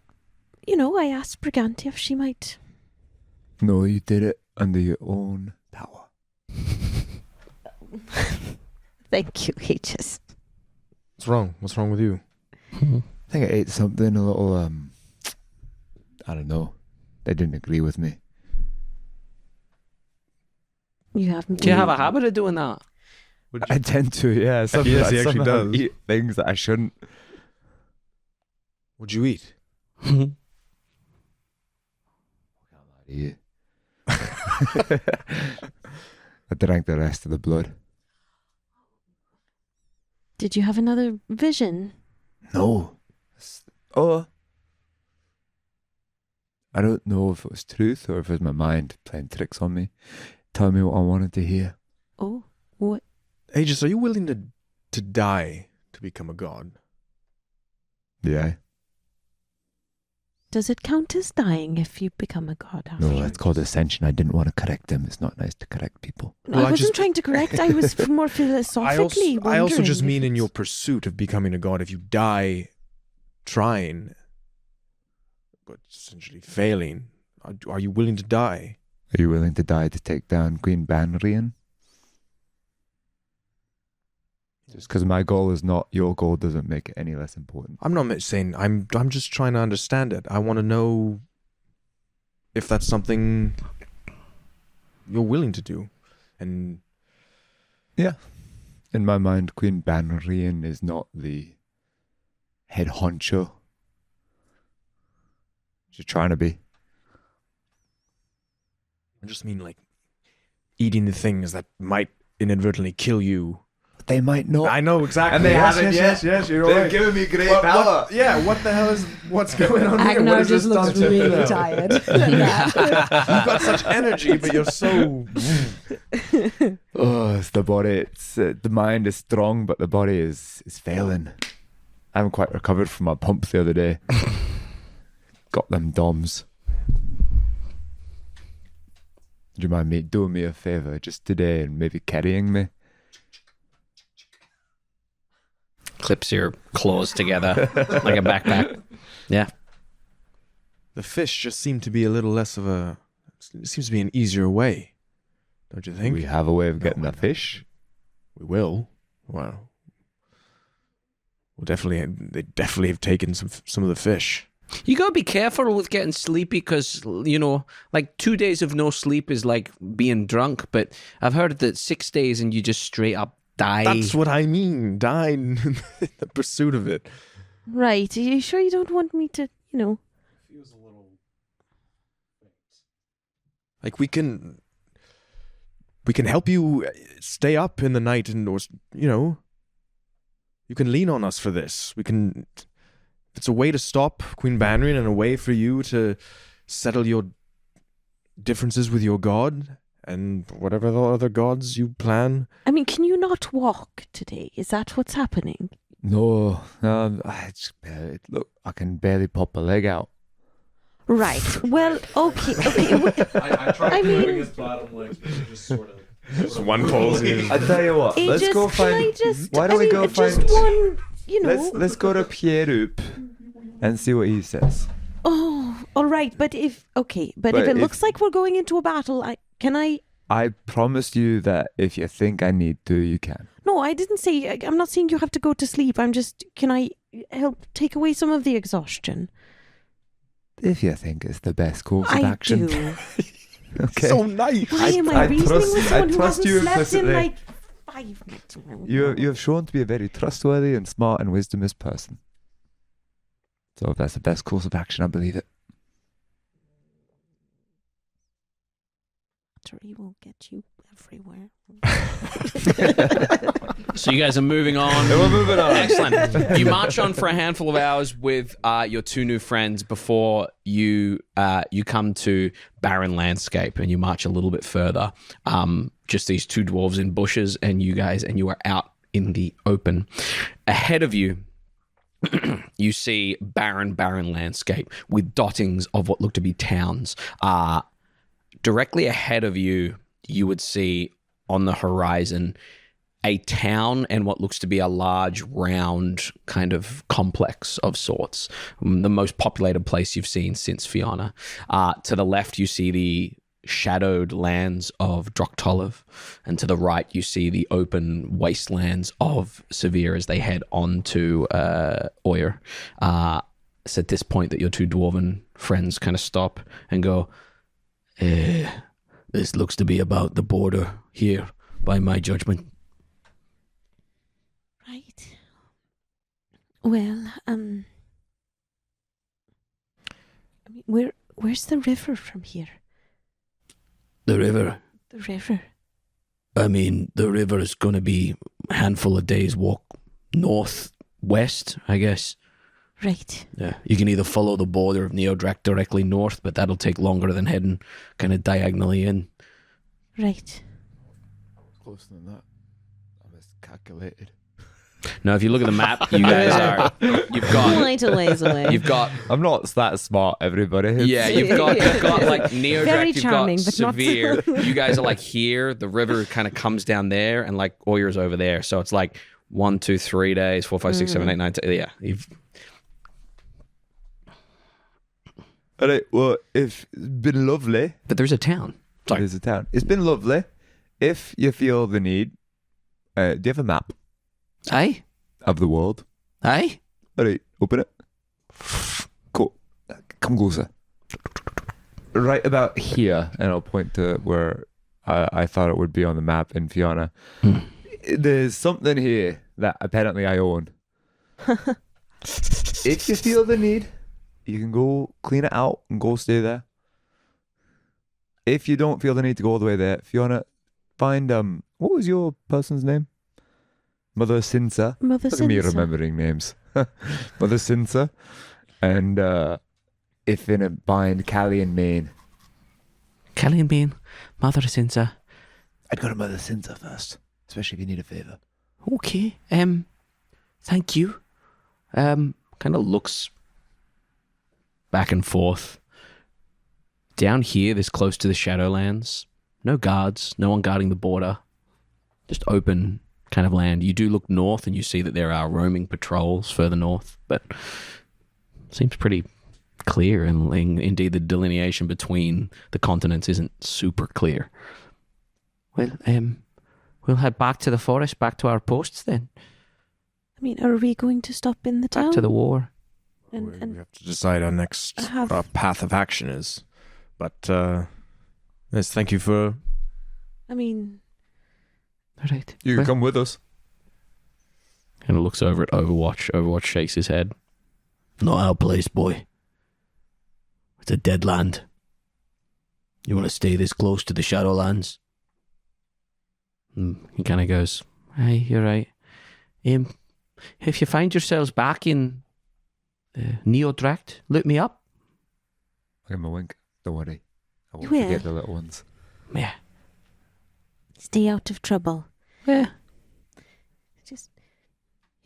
[SPEAKER 6] I asked Briganti if she might.
[SPEAKER 4] No, you did it under your own power.
[SPEAKER 6] Thank you, Aegis.
[SPEAKER 5] What's wrong? What's wrong with you?
[SPEAKER 4] I think I ate something a little, I don't know. They didn't agree with me.
[SPEAKER 6] You haven't.
[SPEAKER 3] Do you have a habit of doing that?
[SPEAKER 4] I tend to, yeah.
[SPEAKER 5] Yes, he actually
[SPEAKER 4] somehow
[SPEAKER 5] does.
[SPEAKER 4] eat things that I shouldn't.
[SPEAKER 5] What'd you eat?
[SPEAKER 4] Yeah. I drank the rest of the blood.
[SPEAKER 6] Did you have another vision?
[SPEAKER 4] No. Oh. I don't know if it was truth or if it was my mind playing tricks on me. Tell me what I wanted to hear.
[SPEAKER 6] Oh, what?
[SPEAKER 5] Aegis, are you willing to die to become a god?
[SPEAKER 4] Yeah.
[SPEAKER 6] Does it count as dying if you become a god after?
[SPEAKER 4] No, it's called ascension. I didn't want to correct them. It's not nice to correct people.
[SPEAKER 5] Well,
[SPEAKER 6] I wasn't trying to correct. I was more philosophically
[SPEAKER 5] I also just
[SPEAKER 6] wondering
[SPEAKER 5] mean
[SPEAKER 6] if
[SPEAKER 5] in your
[SPEAKER 6] it's-
[SPEAKER 5] pursuit of becoming a god, if you die trying, but essentially failing, are you willing to die?
[SPEAKER 4] Are you willing to die to take down Queen Banrian? Just because my goal is not your goal doesn't make it any less important.
[SPEAKER 5] I'm not saying I'm just trying to understand it. I want to know if that's something you're willing to do. And
[SPEAKER 4] Yeah. In my mind, Queen Banrian is not the head honcho. She's trying to be.
[SPEAKER 5] I just mean like eating the things that might inadvertently kill you.
[SPEAKER 4] They might not.
[SPEAKER 5] I know exactly.
[SPEAKER 4] And they
[SPEAKER 5] Yes,
[SPEAKER 4] haven't
[SPEAKER 5] yes,
[SPEAKER 4] yet.
[SPEAKER 5] yes, you're
[SPEAKER 4] They've
[SPEAKER 5] right.
[SPEAKER 4] given me great
[SPEAKER 5] What-
[SPEAKER 4] power.
[SPEAKER 5] yeah, what the hell is what's going on here? What
[SPEAKER 6] Agenar
[SPEAKER 5] is
[SPEAKER 6] just
[SPEAKER 5] this
[SPEAKER 6] looks
[SPEAKER 5] done to
[SPEAKER 6] really
[SPEAKER 5] you?
[SPEAKER 6] tired.
[SPEAKER 5] You've got such energy, but you're so.
[SPEAKER 4] Oh, it's the body. It's the mind is strong, but the body is failing. I haven't quite recovered from my pumps the other day. Got them DOMs. Do you mind me doing me a favor just today and maybe carrying me?
[SPEAKER 3] Clips your claws together like a backpack. Yeah.
[SPEAKER 5] The fish just seem to be a little less of a... It seems to be an easier way. Don't you think?
[SPEAKER 4] We have a way of getting a fish.
[SPEAKER 5] We will. Well, they definitely have taken some of the fish.
[SPEAKER 3] You gotta be careful with getting sleepy because, like 2 days of no sleep is like being drunk, but I've heard that 6 days and you just straight up die.
[SPEAKER 5] That's what I mean. Die in the pursuit of it.
[SPEAKER 6] Right. Are you sure you don't want me to,
[SPEAKER 5] Feels a little... Like we can help you stay up in the night and, you can lean on us for this. We can... It's a way to stop Queen Banrin and a way for you to settle your differences with your god and whatever the other gods you plan.
[SPEAKER 6] I mean, can you not walk today? Is that what's happening?
[SPEAKER 4] No, look, I can barely pop a leg out.
[SPEAKER 6] Right. Well, okay.
[SPEAKER 7] I tried
[SPEAKER 6] I mean-
[SPEAKER 7] moving his bottom legs, but it just sort of...
[SPEAKER 5] Just one pulls in.
[SPEAKER 4] I tell you what, let's go find. Why don't we go find?
[SPEAKER 6] Just one,
[SPEAKER 4] Let's go to Pierrup and see what he says.
[SPEAKER 6] Oh, all right. But if it looks like we're going into a battle, can I?
[SPEAKER 4] I promised you that if you think I need to, you can.
[SPEAKER 6] No, I didn't say. I'm not saying you have to go to sleep. I'm just. Can I help take away some of the exhaustion?
[SPEAKER 4] If you think it's the best course of action.
[SPEAKER 6] do.
[SPEAKER 4] Okay.
[SPEAKER 5] So nice.
[SPEAKER 6] Why am I reasoning with someone who hasn't slept in like 5 minutes?
[SPEAKER 4] You have shown to be a very trustworthy and smart and wisdomous person. So if that's the best course of action, I believe it.
[SPEAKER 6] Battery will get you everywhere.
[SPEAKER 3] So you guys are moving on.
[SPEAKER 4] We're moving on.
[SPEAKER 3] Excellent. You march on for a handful of hours with your two new friends before you come to barren landscape, and you march a little bit further. Just these two dwarves in bushes, and you are out in the open. Ahead of you, you see barren landscape with dottings of what look to be towns. Directly ahead of you, you would see on the horizon a town and what looks to be a large, round kind of complex of sorts. The most populated place you've seen since Fiona. To the left, you see the shadowed lands of Droktolov, and to the right, you see the open wastelands of Severe as they head on to Oyer. It's at this point that your two dwarven friends kind of stop and go, this looks to be about the border here, by my judgment.
[SPEAKER 6] Right. Well, I mean, where's the river from here?
[SPEAKER 3] The river.
[SPEAKER 6] The river.
[SPEAKER 3] I mean, the river is going to be a handful of days walk northwest, I guess.
[SPEAKER 6] Right.
[SPEAKER 3] Yeah, you can either follow the border of Neodrak directly north, but that'll take longer than heading kind of diagonally in.
[SPEAKER 6] Right.
[SPEAKER 4] Closer than that. I miscalculated.
[SPEAKER 3] Now, if you look at the map, you guys are. You've got.
[SPEAKER 6] Quite a ways away.
[SPEAKER 3] You've got.
[SPEAKER 4] I'm not that smart, everybody.
[SPEAKER 3] Yeah, you've got like Neodrak.
[SPEAKER 6] Very
[SPEAKER 3] You've
[SPEAKER 6] charming,
[SPEAKER 3] got
[SPEAKER 6] but not-
[SPEAKER 3] Severe. You guys are like here. The river kind of comes down there, and like Oyer's over there. So it's like 1, 2, 3 days, 4, 5, 6, 7, 8, 9, 10. Yeah, you've.
[SPEAKER 4] All right, well, it's been lovely.
[SPEAKER 3] But there's a town. Sorry.
[SPEAKER 4] There's a town. It's been lovely. If you feel the need, do you have a map
[SPEAKER 3] Aye?
[SPEAKER 4] of the world?
[SPEAKER 3] Aye?
[SPEAKER 4] All right, open it. Cool. Come closer. Right about here, and I'll point to where I thought it would be on the map in Fiona. There's something here that apparently I own. If you feel the need, you can go clean it out and go stay there. If you don't feel the need to go all the way there, Fiona, find what was your person's name? Mother Sinsa.
[SPEAKER 6] Mother
[SPEAKER 4] Look at me
[SPEAKER 6] Sinsa.
[SPEAKER 4] remembering names. Mother Sinsa. And if in a bind, Callie and Maine.
[SPEAKER 3] Callie and Bean, Mother Sinsa.
[SPEAKER 4] I'd go to Mother Sinsa first, especially if you need a favour.
[SPEAKER 3] Okay. Thank you. Kind of looks back and forth. Down here, this close to the Shadowlands, no guards, no one guarding the border, just open kind of land. You do look north and you see that there are roaming patrols further north, but seems pretty clear, and indeed the delineation between the continents isn't super clear. Well, we'll head back to the forest, back to our posts then.
[SPEAKER 6] I mean, are we going to stop in the town?
[SPEAKER 3] Back to the war.
[SPEAKER 5] We have to decide our next path of action is. But, yes, thank you for...
[SPEAKER 6] I mean...
[SPEAKER 3] All right.
[SPEAKER 4] You can come with us.
[SPEAKER 3] And it looks over at Overwatch. Overwatch shakes his head. Not our place, boy. It's a dead land. You want to stay this close to the Shadowlands? He kind of goes, hey, you're right. If you find yourselves back in Neodract, look me up.
[SPEAKER 4] I'll give him a wink. Don't worry. I won't
[SPEAKER 6] will.
[SPEAKER 4] forget the little ones.
[SPEAKER 3] Yeah.
[SPEAKER 6] Stay out of trouble.
[SPEAKER 3] Yeah.
[SPEAKER 6] Just,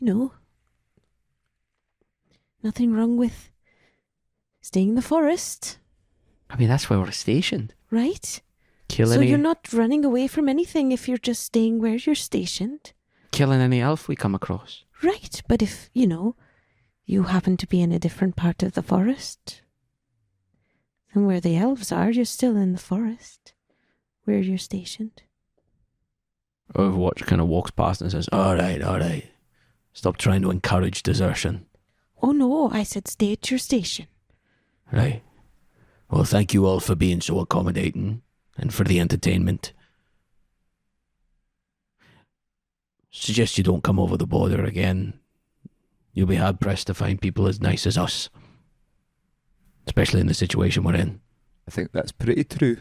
[SPEAKER 6] nothing wrong with staying in the forest,
[SPEAKER 3] I mean, that's where we're stationed.
[SPEAKER 6] right?
[SPEAKER 3] Kill
[SPEAKER 6] So
[SPEAKER 3] any,
[SPEAKER 6] you're not running away from anything if you're just staying where you're stationed.
[SPEAKER 3] killing any elf we come across.
[SPEAKER 6] Right, but if, you happen to be in a different part of the forest, and where the elves are, you're still in the forest, where you're stationed.
[SPEAKER 3] Overwatch kind of walks past and says, all right. Stop trying to encourage desertion.
[SPEAKER 6] Oh no, I said stay at your station.
[SPEAKER 3] Right. Well, thank you all for being so accommodating and for the entertainment. Suggest you don't come over the border again. You'll be hard-pressed to find people as nice as us. Especially in the situation we're in.
[SPEAKER 4] I think that's pretty true.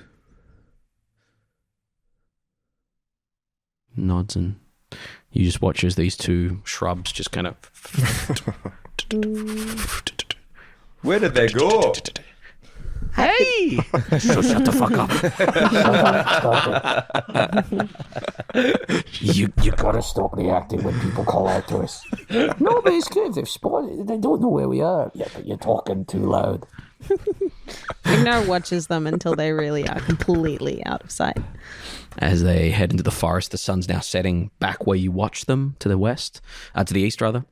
[SPEAKER 3] Nods, and you just watch as these two shrubs just kind of...
[SPEAKER 4] Where did they go?
[SPEAKER 3] Hey! Shut the fuck up. You gotta stop reacting when people call out to us. No, but it's good. They've spotted. They don't know where we are. Yeah, but you're talking too loud.
[SPEAKER 6] Agenar watches them until they really are completely out of sight.
[SPEAKER 3] As they head into the forest, the sun's now setting back where you watch them, to the west, to the east rather.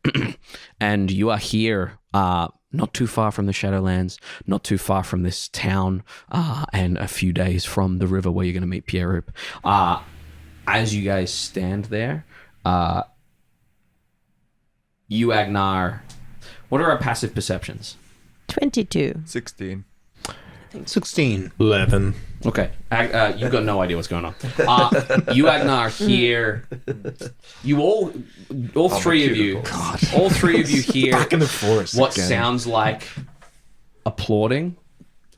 [SPEAKER 3] And you are here, not too far from the Shadowlands, not too far from this town, and a few days from the river where you're going to meet Pierre. As you guys stand there, you, Agenar, what are our passive perceptions?
[SPEAKER 6] 22.
[SPEAKER 4] 16.
[SPEAKER 7] 16. 11.
[SPEAKER 3] Okay, you've got no idea what's going on. You, Agenar, hear you all three of you. God. All three of you hear
[SPEAKER 5] Back in the forest
[SPEAKER 3] what
[SPEAKER 5] again.
[SPEAKER 3] sounds like applauding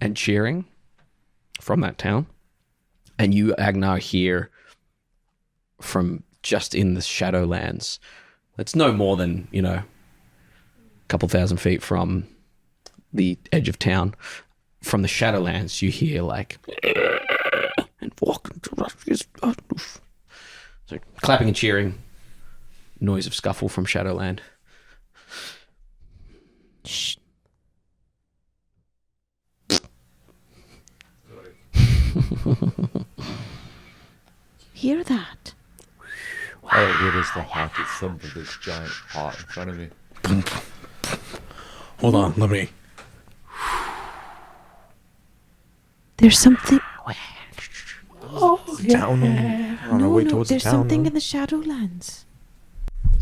[SPEAKER 3] and cheering from that town, and you, Agenar, hear from just in the Shadowlands. It's no more than a couple thousand feet from the edge of town. From the Shadowlands, you hear and walking to so clapping and cheering, noise of scuffle from Shadowland.
[SPEAKER 6] Shh. Hear that?
[SPEAKER 4] All I hear is the haunted thump of this giant pot in front of me.
[SPEAKER 5] Hold on, let me...
[SPEAKER 6] There's something.
[SPEAKER 5] Down on our way towards
[SPEAKER 6] there's
[SPEAKER 5] the town.
[SPEAKER 6] something in the Shadowlands.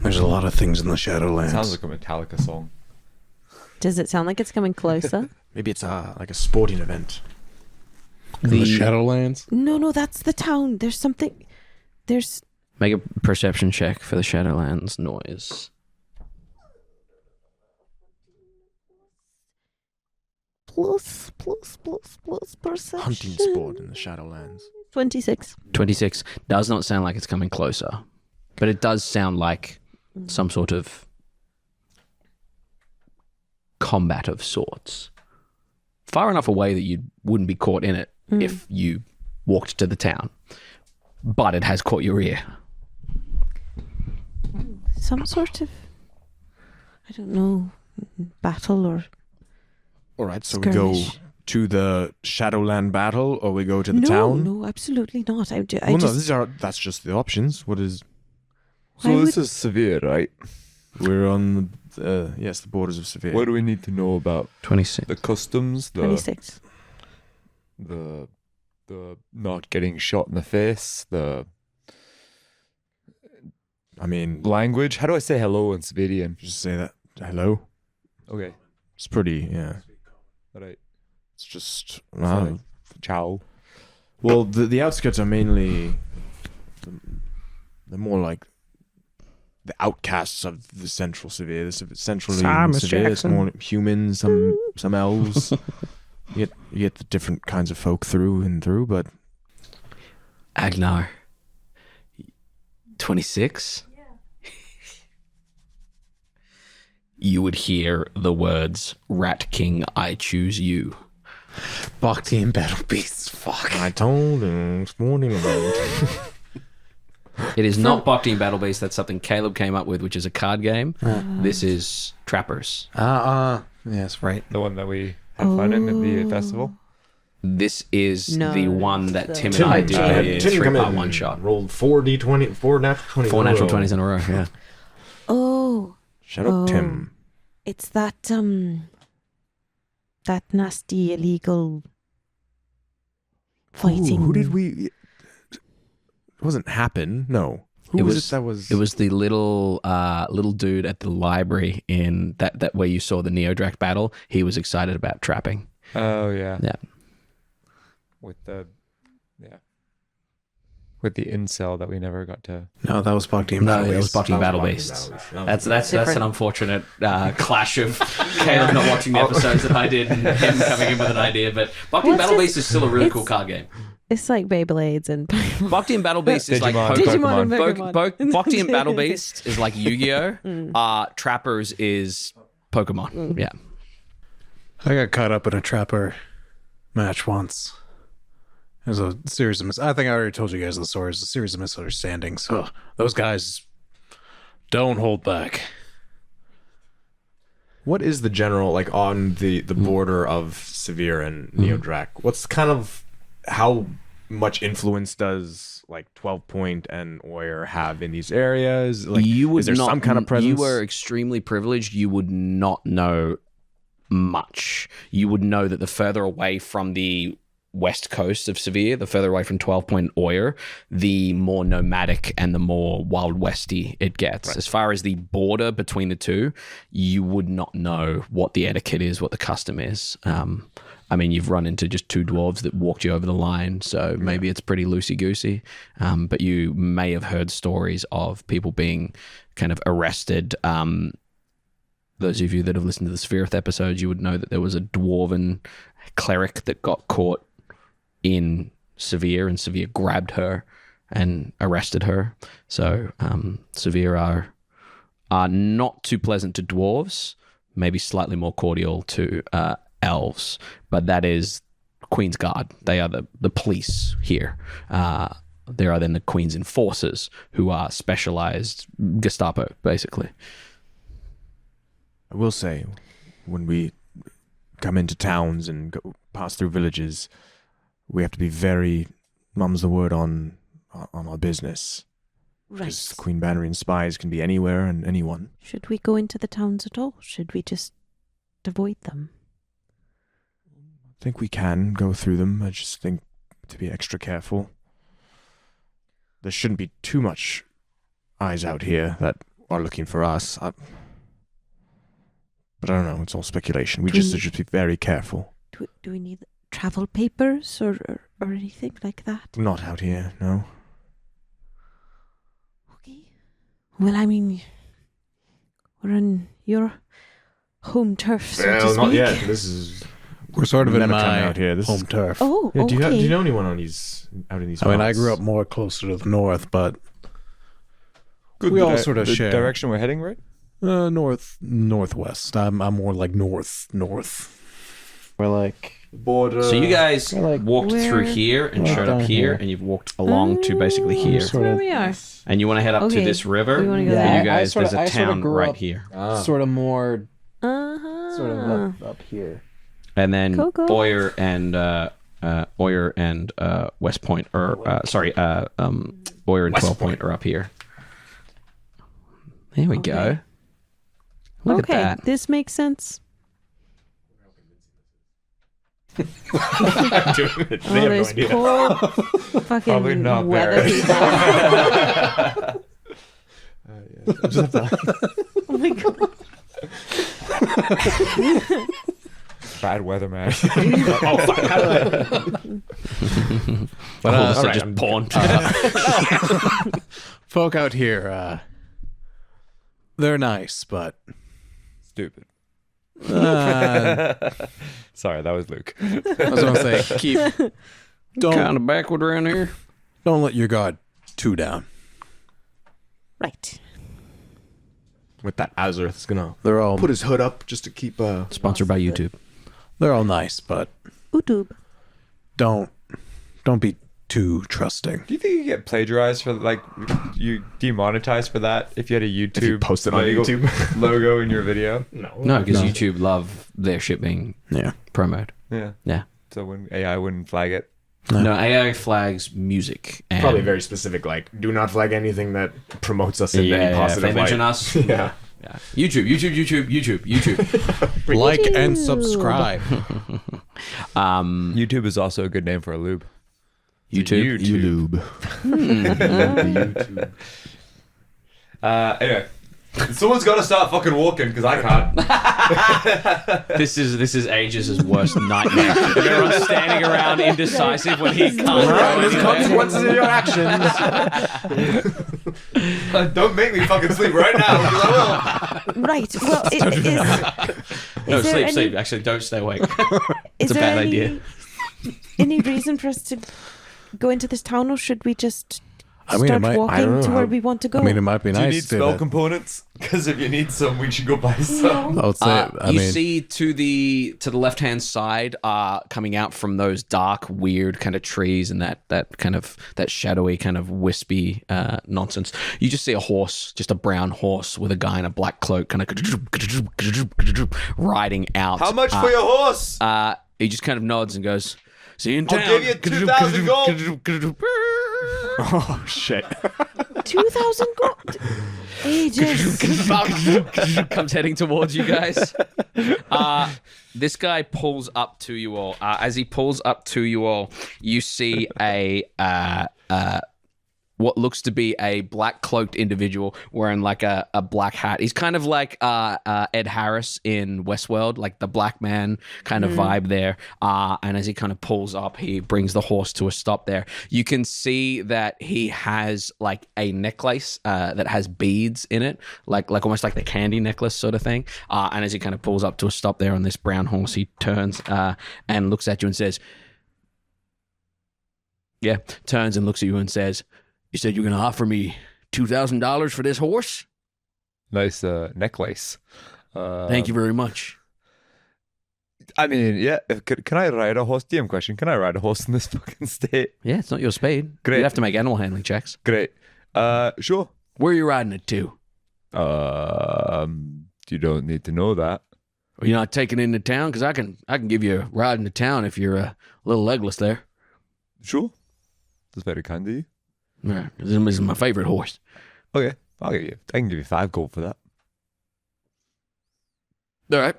[SPEAKER 5] There's a lot of things in the Shadowlands.
[SPEAKER 4] Sounds like a Metallica song.
[SPEAKER 6] Does it sound like it's coming closer?
[SPEAKER 5] Maybe it's like a sporting event. In the Shadowlands?
[SPEAKER 6] No, that's the town. There's something. There's.
[SPEAKER 3] Make a perception check for the Shadowlands noise.
[SPEAKER 6] Plus perception.
[SPEAKER 5] Hunting sport in the Shadowlands.
[SPEAKER 6] 26.
[SPEAKER 3] 26 does not sound like it's coming closer, but it does sound like some sort of combat of sorts. Far enough away that you wouldn't be caught in it if you walked to the town, but it has caught your ear.
[SPEAKER 6] Some sort of. I don't know. Battle or.
[SPEAKER 5] All right, so we go
[SPEAKER 6] skirmish.
[SPEAKER 5] to the Shadowland battle, or we go to the
[SPEAKER 6] no,
[SPEAKER 5] town?
[SPEAKER 6] no, absolutely not. I
[SPEAKER 5] Well, no,
[SPEAKER 6] just
[SPEAKER 5] that's just the options. What is?
[SPEAKER 4] So
[SPEAKER 6] Why
[SPEAKER 4] this is Severe, right?
[SPEAKER 5] We're on the borders of Safirith.
[SPEAKER 4] What do we need to know about
[SPEAKER 3] 26.
[SPEAKER 4] the customs,
[SPEAKER 6] 26.
[SPEAKER 4] the not getting shot in the face, the language? How do I say hello in Severian?
[SPEAKER 5] Just say that. Hello.
[SPEAKER 4] Okay.
[SPEAKER 5] It's pretty, yeah.
[SPEAKER 4] All right.
[SPEAKER 5] It's just
[SPEAKER 4] Ciao.
[SPEAKER 5] well, the outskirts are mainly they're more like the outcasts of the central Severe. The central Severe, it's more humans, some elves. You get the different kinds of folk through and through, but
[SPEAKER 3] Agenar. 26? Yeah. You would hear the words, Rat King, I choose you.
[SPEAKER 7] Bhakti and Battle Beasts. Fuck.
[SPEAKER 5] I told him this morning about it.
[SPEAKER 3] It is not Bhakti and Battle Beast. That's something Caleb came up with, which is a card game. This is Trappers.
[SPEAKER 7] Yes, right.
[SPEAKER 4] The one that we had fun in at the festival.
[SPEAKER 3] This is
[SPEAKER 6] No,
[SPEAKER 3] the one that
[SPEAKER 6] it's
[SPEAKER 3] Tim
[SPEAKER 6] the-
[SPEAKER 3] and I did a
[SPEAKER 5] Tim come
[SPEAKER 3] 3-part
[SPEAKER 5] in,
[SPEAKER 3] one shot.
[SPEAKER 5] Rolled 4 d20, 4 natural 20s.
[SPEAKER 3] 4 natural 20s in a row, yeah.
[SPEAKER 6] Oh,
[SPEAKER 5] Shut up, Tim.
[SPEAKER 6] it's that nasty illegal fighting.
[SPEAKER 5] Who did we? It wasn't happen. No. Who was it that was?
[SPEAKER 3] It was the little dude at the library in that where you saw the Neodrak battle. He was excited about trapping.
[SPEAKER 4] Oh yeah.
[SPEAKER 3] Yeah.
[SPEAKER 4] With the incel that we never got to.
[SPEAKER 7] No, that was Bhakti and
[SPEAKER 3] No,
[SPEAKER 7] Battle
[SPEAKER 3] it was
[SPEAKER 7] Beasts.
[SPEAKER 3] Bhakti and Battle Beasts. That's an unfortunate clash of Caleb not watching the episodes that I did and him coming in with an idea. But Bhakti and
[SPEAKER 6] Well,
[SPEAKER 3] Battle
[SPEAKER 6] it's
[SPEAKER 3] Beasts is still a really
[SPEAKER 6] it's-
[SPEAKER 3] cool card game.
[SPEAKER 6] It's like Beyblades and
[SPEAKER 3] Bhakti and Battle Beast is like
[SPEAKER 4] Digimon,
[SPEAKER 6] Digimon and
[SPEAKER 4] Pokemon.
[SPEAKER 6] Pokemon.
[SPEAKER 3] Bhakti and Battle Beast is like Yu-Gi-Oh. Trappers is Pokemon. Yeah.
[SPEAKER 7] I got caught up in a trapper match once. It was a series of I think I already told you guys the story. It's a series of misunderstandings. So those guys don't hold back.
[SPEAKER 5] What is the general, like, on the border of Severe and Neodrak? What's kind of, how much influence does, like, 12 Point and Oyer have in these areas? Like, is there some kind of presence?
[SPEAKER 3] You were extremely privileged. You would not know much. You would know that the further away from the west coast of Severe, the further away from 12 Point Oyer, the more nomadic and the more Wild Westy it gets. Right. As far as the border between the two, you would not know what the etiquette is, what the custom is. I mean, you've run into just two dwarves that walked you over the line, so maybe it's pretty loosey-goosey. But you may have heard stories of people being kind of arrested. Those of you that have listened to the Safirith episodes, you would know that there was a dwarven cleric that got caught in Severe, and Severe grabbed her and arrested her. So Severe are not too pleasant to dwarves, maybe slightly more cordial to elves, but that is Queen's Guard. They are the police here. There are then the Queen's Enforcers, who are specialized Gestapo, basically.
[SPEAKER 5] I will say, when we come into towns and go pass through villages, we have to be very mum's the word on our business. Because
[SPEAKER 6] right.
[SPEAKER 5] Queen Bannery and spies can be anywhere and anyone.
[SPEAKER 6] Should we go into the towns at all? Should we just avoid them?
[SPEAKER 5] I think we can go through them. I just think to be extra careful. There shouldn't be too much eyes out here that are looking for us. But I don't know. It's all speculation. We just should be very careful.
[SPEAKER 6] Do we need travel papers or anything like that?
[SPEAKER 5] Not out here, no.
[SPEAKER 6] Okay. Well, I mean, we're on your home turf, so to speak.
[SPEAKER 5] Not yet. This is...
[SPEAKER 7] We're sort of in
[SPEAKER 5] Never come
[SPEAKER 7] my
[SPEAKER 5] out here. This
[SPEAKER 7] home
[SPEAKER 5] is-
[SPEAKER 7] turf.
[SPEAKER 6] Oh,
[SPEAKER 5] Yeah,
[SPEAKER 6] okay.
[SPEAKER 5] do you know anyone out in these
[SPEAKER 7] I mean, I
[SPEAKER 5] parts?
[SPEAKER 7] grew up more closer to the north, but
[SPEAKER 4] Good.
[SPEAKER 7] we
[SPEAKER 4] the
[SPEAKER 7] all
[SPEAKER 4] di-
[SPEAKER 7] sort of
[SPEAKER 4] the
[SPEAKER 7] share.
[SPEAKER 4] direction we're heading, right?
[SPEAKER 7] Northwest. I'm more like north.
[SPEAKER 8] We're like
[SPEAKER 5] border.
[SPEAKER 3] So you guys
[SPEAKER 8] like,
[SPEAKER 3] walked through
[SPEAKER 6] where-
[SPEAKER 3] here and showed up
[SPEAKER 8] down
[SPEAKER 3] here,
[SPEAKER 8] here.
[SPEAKER 3] and you've walked along to basically here.
[SPEAKER 6] That's where we are.
[SPEAKER 3] And you want to head up to
[SPEAKER 6] Okay,
[SPEAKER 3] this river.
[SPEAKER 6] we wanna go
[SPEAKER 3] and
[SPEAKER 6] there.
[SPEAKER 3] you guys,
[SPEAKER 8] I sorta-
[SPEAKER 3] there's a
[SPEAKER 8] I sorta
[SPEAKER 3] town
[SPEAKER 8] grew
[SPEAKER 3] right
[SPEAKER 8] up-
[SPEAKER 3] here.
[SPEAKER 8] sort of more
[SPEAKER 6] Uh-huh.
[SPEAKER 8] sort of up here.
[SPEAKER 3] and then
[SPEAKER 6] Cool, cool.
[SPEAKER 3] Oyer and West Point, or Oyer and 12 Point are up here. There we go. Look
[SPEAKER 6] Okay,
[SPEAKER 3] at that.
[SPEAKER 6] this makes sense.
[SPEAKER 5] Doing it. They have no
[SPEAKER 6] Those
[SPEAKER 5] idea.
[SPEAKER 6] poor fucking
[SPEAKER 4] Probably not
[SPEAKER 6] weather
[SPEAKER 4] there.
[SPEAKER 6] people. Oh my god.
[SPEAKER 4] Bad weather, man.
[SPEAKER 5] Oh, fuck. How do I...
[SPEAKER 3] But
[SPEAKER 5] all
[SPEAKER 3] so
[SPEAKER 5] right,
[SPEAKER 3] just
[SPEAKER 5] I'm-
[SPEAKER 3] pawned.
[SPEAKER 7] Folk out here, they're nice, but
[SPEAKER 4] Stupid.
[SPEAKER 7] uh,
[SPEAKER 4] Sorry, that was Luke.
[SPEAKER 7] I was gonna say don't
[SPEAKER 3] Kind of backward around here.
[SPEAKER 7] don't let your guard too down.
[SPEAKER 6] Right.
[SPEAKER 5] With that, Azorith is gonna
[SPEAKER 7] They're all
[SPEAKER 5] put his hood up just to keep.
[SPEAKER 3] Sponsored by YouTube.
[SPEAKER 7] they're all nice, but
[SPEAKER 6] YouTube.
[SPEAKER 7] don't be too trusting.
[SPEAKER 4] Do you think you get plagiarized for like you demonetized for that if you had a YouTube
[SPEAKER 5] you post it on
[SPEAKER 4] logo-
[SPEAKER 5] YouTube?
[SPEAKER 4] logo in your video?
[SPEAKER 3] No, because YouTube love their shit being
[SPEAKER 7] Yeah.
[SPEAKER 3] promoted.
[SPEAKER 4] Yeah.
[SPEAKER 3] Yeah.
[SPEAKER 4] So when AI wouldn't flag it.
[SPEAKER 3] No, AI flags music. And
[SPEAKER 5] Probably very specific. Like, do not flag anything that promotes us in
[SPEAKER 3] Yeah,
[SPEAKER 5] any
[SPEAKER 3] yeah, if
[SPEAKER 5] positive
[SPEAKER 3] they
[SPEAKER 5] light.
[SPEAKER 3] mention us.
[SPEAKER 5] Yeah.
[SPEAKER 3] Yeah. YouTube.
[SPEAKER 7] Like and subscribe.
[SPEAKER 4] YouTube is also a good name for a lube.
[SPEAKER 3] YouTube.
[SPEAKER 4] Anyway, someone's got to start fucking walking because I can't.
[SPEAKER 3] This is Aegis' worst nightmare. Everyone's standing around indecisive when he can't go
[SPEAKER 5] There's
[SPEAKER 3] anywhere.
[SPEAKER 5] consequences of your actions.
[SPEAKER 4] Don't make me fucking sleep right now. 'Cause I
[SPEAKER 6] Right. Well,
[SPEAKER 3] No,
[SPEAKER 6] is there
[SPEAKER 3] sleep,
[SPEAKER 6] any,
[SPEAKER 3] sleep. Actually, don't stay awake.
[SPEAKER 6] is
[SPEAKER 3] a
[SPEAKER 6] there
[SPEAKER 3] bad
[SPEAKER 6] any,
[SPEAKER 3] idea.
[SPEAKER 6] Any reason for us to go into this town, or should we just
[SPEAKER 7] I mean, it
[SPEAKER 6] start
[SPEAKER 7] might- I
[SPEAKER 5] don't
[SPEAKER 6] walking
[SPEAKER 5] know
[SPEAKER 6] to
[SPEAKER 5] how-
[SPEAKER 6] where we want to go?
[SPEAKER 7] I mean, it might be
[SPEAKER 4] Do you
[SPEAKER 7] nice
[SPEAKER 4] need
[SPEAKER 7] to
[SPEAKER 4] spell components? Because if you need some, we should go buy some.
[SPEAKER 7] I would say, I
[SPEAKER 3] You
[SPEAKER 7] mean,
[SPEAKER 3] see to the left hand side, coming out from those dark, weird kind of trees and that kind of that shadowy kind of wispy nonsense. You just see a horse, just a brown horse with a guy in a black cloak, kind of riding out.
[SPEAKER 4] How much for your horse?
[SPEAKER 3] He just kind of nods and goes, "See you in
[SPEAKER 4] I'll
[SPEAKER 3] town."
[SPEAKER 4] give you 2,000 gold.
[SPEAKER 5] Oh, shit.
[SPEAKER 6] 2,000 gold. Ages.
[SPEAKER 3] Comes heading towards you guys. This guy pulls up to you all. As he pulls up to you all, you see a what looks to be a black cloaked individual wearing like a black hat. He's kind of like Ed Harris in Westworld, like the black man kind of vibe there. And as he kind of pulls up, he brings the horse to a stop there. You can see that he has like a necklace that has beads in it, like almost like the candy necklace sort of thing. And as he kind of pulls up to a stop there on this brown horse, he turns and looks at you and says, turns and looks at you and says, "You said you're going to offer me $2,000 for this horse?
[SPEAKER 4] Nice necklace.
[SPEAKER 3] Thank you very much."
[SPEAKER 4] I mean, yeah. Can I ride a horse? DM question. Can I ride a horse in this fucking state?
[SPEAKER 3] Yeah, it's not your spade.
[SPEAKER 4] Great.
[SPEAKER 3] You have to make animal handling checks.
[SPEAKER 4] Great. Sure.
[SPEAKER 3] Where are you riding it to?
[SPEAKER 4] You don't need to know that.
[SPEAKER 3] Are you not taking it into town? Because I can give you a ride into town if you're a little legless there.
[SPEAKER 4] Sure. That's very kind of you.
[SPEAKER 3] Yeah, this is my favorite horse.
[SPEAKER 4] Okay, I can give you 5 gold for that.
[SPEAKER 3] All right.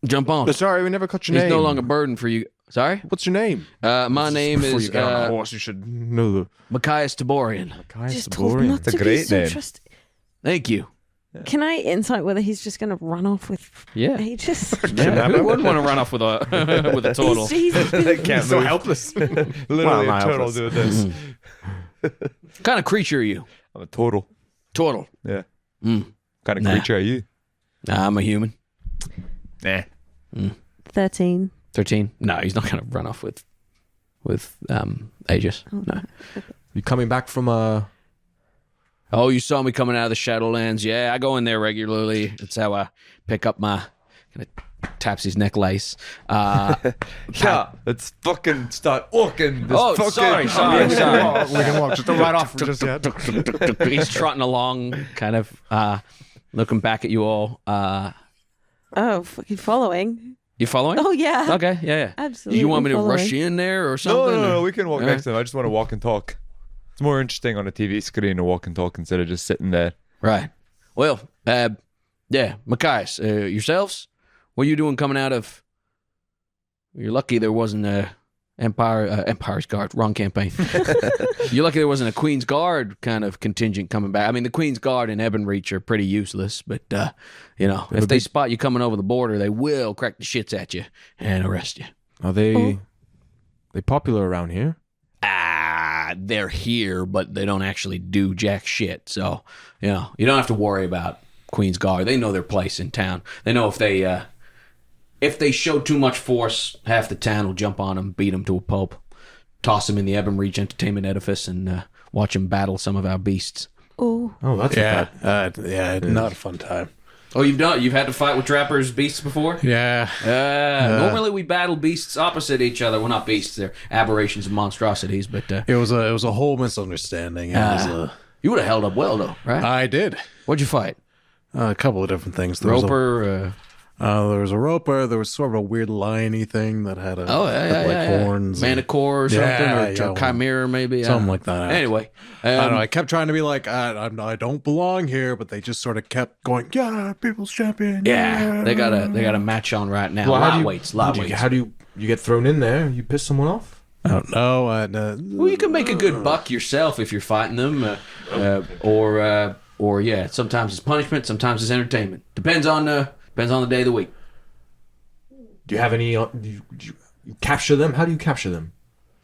[SPEAKER 3] Jump on.
[SPEAKER 5] Sorry, we never caught your
[SPEAKER 3] He's
[SPEAKER 5] name.
[SPEAKER 3] no longer a burden for you. Sorry?
[SPEAKER 5] What's your name?
[SPEAKER 3] My name
[SPEAKER 5] Before
[SPEAKER 3] is
[SPEAKER 5] you get on a horse, you should know the
[SPEAKER 3] Machias Taborian.
[SPEAKER 6] Just told me not
[SPEAKER 4] That's a
[SPEAKER 6] to be
[SPEAKER 4] great
[SPEAKER 6] so
[SPEAKER 4] name.
[SPEAKER 6] trust.
[SPEAKER 3] Thank you.
[SPEAKER 6] Can I insight whether he's just going to run off with
[SPEAKER 3] Yeah.
[SPEAKER 6] Aegis?
[SPEAKER 3] Yeah, who wouldn't want to run off with a with a turtle?
[SPEAKER 6] He's been-
[SPEAKER 4] Can't
[SPEAKER 5] so
[SPEAKER 4] move.
[SPEAKER 5] helpless.
[SPEAKER 4] Literally
[SPEAKER 5] Well,
[SPEAKER 4] a turtle
[SPEAKER 5] helpless.
[SPEAKER 4] doing this.
[SPEAKER 3] What kind of creature are you?
[SPEAKER 4] I'm a turtle.
[SPEAKER 3] Turtle.
[SPEAKER 4] Yeah.
[SPEAKER 3] Mm.
[SPEAKER 4] What kind of
[SPEAKER 3] Nah.
[SPEAKER 4] creature are you?
[SPEAKER 3] I'm a human.
[SPEAKER 4] Nah.
[SPEAKER 6] 13.
[SPEAKER 3] 13. No, he's not going to run off with Aegis. No.
[SPEAKER 5] You coming back from
[SPEAKER 3] Oh, you saw me coming out of the Shadowlands. Yeah, I go in there regularly. That's how I pick up my... Kind of taps his necklace.
[SPEAKER 4] Yeah, let's fucking start walking. This
[SPEAKER 3] Oh,
[SPEAKER 4] fucking...
[SPEAKER 3] sorry.
[SPEAKER 5] we can walk just right off just yet.
[SPEAKER 3] He's trotting along, kind of looking back at you all.
[SPEAKER 6] Oh, fucking following.
[SPEAKER 3] You following?
[SPEAKER 6] Oh, yeah.
[SPEAKER 3] Okay, yeah.
[SPEAKER 6] Absolutely.
[SPEAKER 3] You want me to rush
[SPEAKER 6] following.
[SPEAKER 3] you in there or something?
[SPEAKER 4] No,
[SPEAKER 3] or-
[SPEAKER 4] we can walk next to them. I just want to walk and talk. It's more interesting on a TV screen to walk and talk instead of just sitting there.
[SPEAKER 3] Right. Well, yeah, Machias, yourselves? What are you doing coming out of... You're lucky there wasn't a Empire's Guard, wrong campaign. You're lucky there wasn't a Queen's Guard kind of contingent coming back. I mean, the Queen's Guard in Ebonreach are pretty useless, but, if they spot you coming over the border, they will crack the shits at you and arrest you.
[SPEAKER 5] Are they popular around here?
[SPEAKER 3] They're here, but they don't actually do jack shit. So, you don't have to worry about Queen's Guard. They know their place in town. They know if they show too much force, half the town will jump on them, beat them to a pulp, toss them in the Ebonreach Entertainment Edifice, and watch them battle some of our beasts.
[SPEAKER 6] Oh,
[SPEAKER 5] That's
[SPEAKER 7] not a fun time.
[SPEAKER 3] Oh, you've had to fight with trappers, beasts before?
[SPEAKER 7] Yeah.
[SPEAKER 3] Normally we battle beasts opposite each other. Well, not beasts; they're aberrations and monstrosities. But
[SPEAKER 7] It was a whole misunderstanding.
[SPEAKER 3] you would have held up well, though, right?
[SPEAKER 7] I did.
[SPEAKER 3] What'd you fight?
[SPEAKER 7] A couple of different things. There was
[SPEAKER 3] Roper.
[SPEAKER 7] there was a roper. There was sort of a weird liony thing that had horns, and
[SPEAKER 3] Manicore or something,
[SPEAKER 7] Yeah,
[SPEAKER 3] or chimera maybe,
[SPEAKER 7] something like that.
[SPEAKER 3] Anyway,
[SPEAKER 7] I don't know. I kept trying to be like, I don't belong here, but they just sort of kept going, yeah, people's champion.
[SPEAKER 3] yeah, they got a match on right now. Lot weights.
[SPEAKER 5] How do you get thrown in there? You piss someone off?
[SPEAKER 7] I don't know.
[SPEAKER 3] Well, you can make a good buck yourself if you're fighting them, or yeah, sometimes it's punishment, sometimes it's entertainment. Depends on the day of the week.
[SPEAKER 5] Do you have any? Do you capture them? How do you capture them?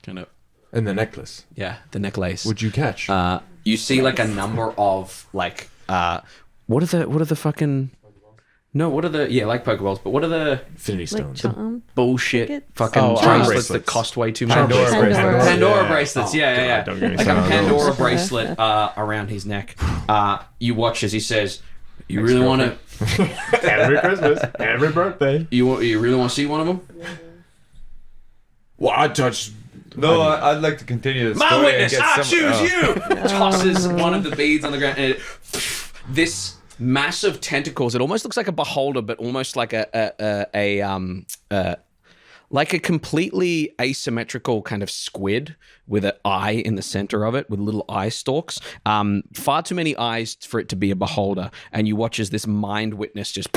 [SPEAKER 3] Kind of.
[SPEAKER 5] In the necklace.
[SPEAKER 3] Yeah, the necklace.
[SPEAKER 5] Would you catch?
[SPEAKER 3] You see like a number of like what are the fucking like Pokeballs, but what are the
[SPEAKER 5] Infinity stones.
[SPEAKER 3] bullshit
[SPEAKER 6] Tickets?
[SPEAKER 3] fucking
[SPEAKER 5] Oh,
[SPEAKER 3] bracelets
[SPEAKER 5] bracelets.
[SPEAKER 3] that cost way too much?
[SPEAKER 6] Pandora
[SPEAKER 3] Bracelets, yeah.
[SPEAKER 5] don't get me
[SPEAKER 3] Like a
[SPEAKER 5] started.
[SPEAKER 3] Pandora bracelet around his neck. You watch as he says, "You really want to?
[SPEAKER 5] Every Christmas, every birthday.
[SPEAKER 3] You really want to see one of them?"
[SPEAKER 5] Well, I touched.
[SPEAKER 4] No, I'd like to continue this
[SPEAKER 3] My
[SPEAKER 4] story
[SPEAKER 3] witness,
[SPEAKER 4] and get
[SPEAKER 3] I
[SPEAKER 4] some-
[SPEAKER 3] choose you. Tosses one of the beads on the ground, and this massive tentacles. It almost looks like a beholder, but almost like like a completely asymmetrical kind of squid with an eye in the center of it, with little eye stalks. Far too many eyes for it to be a beholder. And you watch as this mind witness just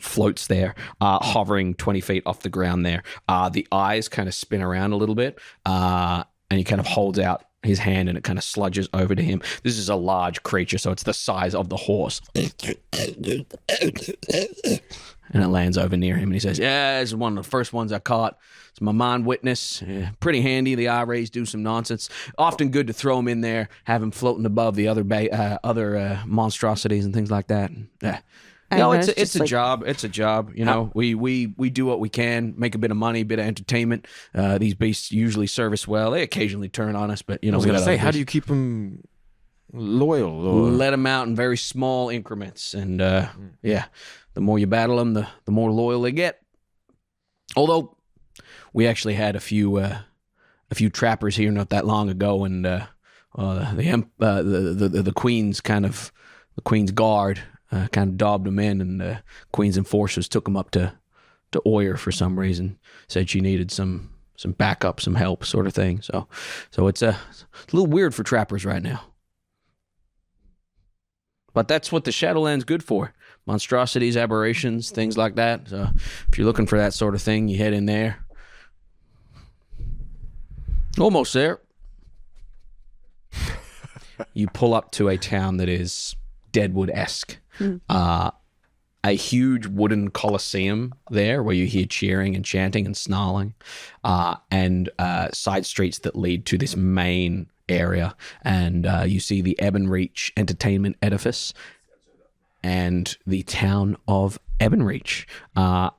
[SPEAKER 3] floats there, hovering 20 feet off the ground there. The eyes kind of spin around a little bit, and he kind of holds out his hand and it kind of sludges over to him. This is a large creature, so it's the size of the horse. And it lands over near him and he says, "Yeah, this is one of the first ones I caught. It's my mind witness. Pretty handy. The eye rays do some nonsense. Often good to throw him in there, have him floating above the other monstrosities and things like that." Yeah. It's a job. It's a job. We do what we can, make a bit of money, a bit of entertainment. These beasts usually serve us well. They occasionally turn on us, but
[SPEAKER 5] I was
[SPEAKER 3] we
[SPEAKER 5] gonna
[SPEAKER 3] got
[SPEAKER 5] say,
[SPEAKER 3] other
[SPEAKER 5] how do
[SPEAKER 3] beasts.
[SPEAKER 5] you keep them loyal? Or...
[SPEAKER 3] Let them out in very small increments, and the more you battle them, the more loyal they get. Although we actually had a few trappers here not that long ago, and the Queen's the Queen's Guard kind of dobbed them in, and the Queen's enforcers took them up to Oyer for some reason. Said she needed some backup, some help, sort of thing. So it's a little weird for trappers right now. But that's what the Shadowland's good for. Monstrosities, aberrations, things like that. So if you're looking for that sort of thing, you head in there. Almost there. You pull up to a town that is Deadwood-esque. A huge wooden coliseum there where you hear cheering and chanting and snarling, and side streets that lead to this main area, and you see the Ebonreach Entertainment Edifice and the town of Ebonreach.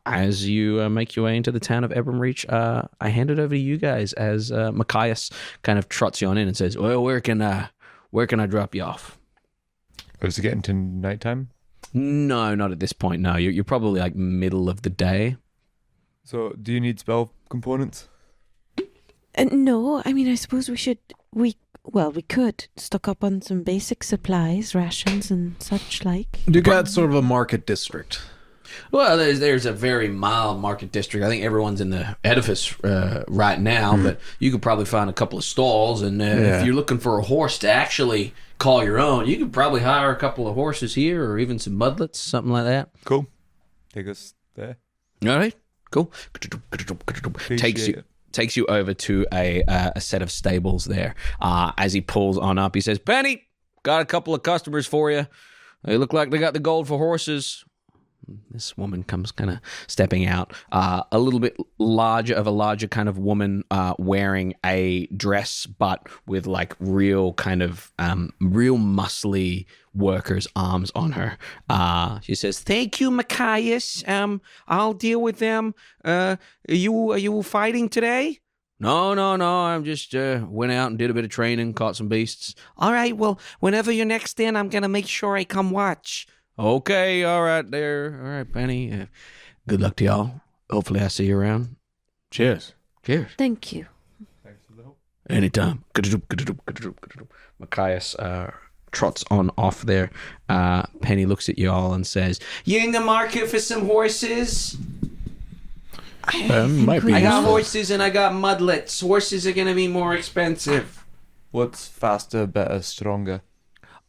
[SPEAKER 3] As you make your way into the town of Ebonreach, I hand it over to you guys as Machias kind of trots you on in and says, "Well, where can I drop you off?"
[SPEAKER 4] Is it getting to nighttime?
[SPEAKER 3] No, not at this point. No, you're probably like middle of the day.
[SPEAKER 4] So, do you need spell components?
[SPEAKER 6] No, I mean, I suppose we could stock up on some basic supplies, rations and such like.
[SPEAKER 7] You got sort of a market district.
[SPEAKER 3] Well, there's a very mild market district. I think everyone's in the edifice right now, but you could probably find a couple of stalls. And if you're looking for a horse to actually call your own, you could probably hire a couple of horses here, or even some mudlets, something like that.
[SPEAKER 4] Cool. Take us there.
[SPEAKER 3] All right, cool. Takes you over to a set of stables there. As he pulls on up, he says, "Penny, got a couple of customers for you. They look like they got the gold for horses." This woman comes kind of stepping out, a little bit larger kind of woman, wearing a dress, but with like real kind of real muscly worker's arms on her. She says, "Thank you, Machias. I'll deal with them. Are you fighting today?" No. I'm just went out and did a bit of training, caught some beasts. All right. Well, whenever you're next in, I'm gonna make sure I come watch. Okay, all right there. All right, Penny. Good luck to y'all. Hopefully I see you around.
[SPEAKER 5] Cheers.
[SPEAKER 3] Cheers.
[SPEAKER 6] Thank you.
[SPEAKER 3] Anytime. Machias trots on off there. Penny looks at y'all and says, "You in the market for some horses?"
[SPEAKER 7] Might be
[SPEAKER 3] I got
[SPEAKER 7] useful.
[SPEAKER 3] horses and I got mudlets. Horses are going to be more expensive.
[SPEAKER 4] What's faster, better, stronger?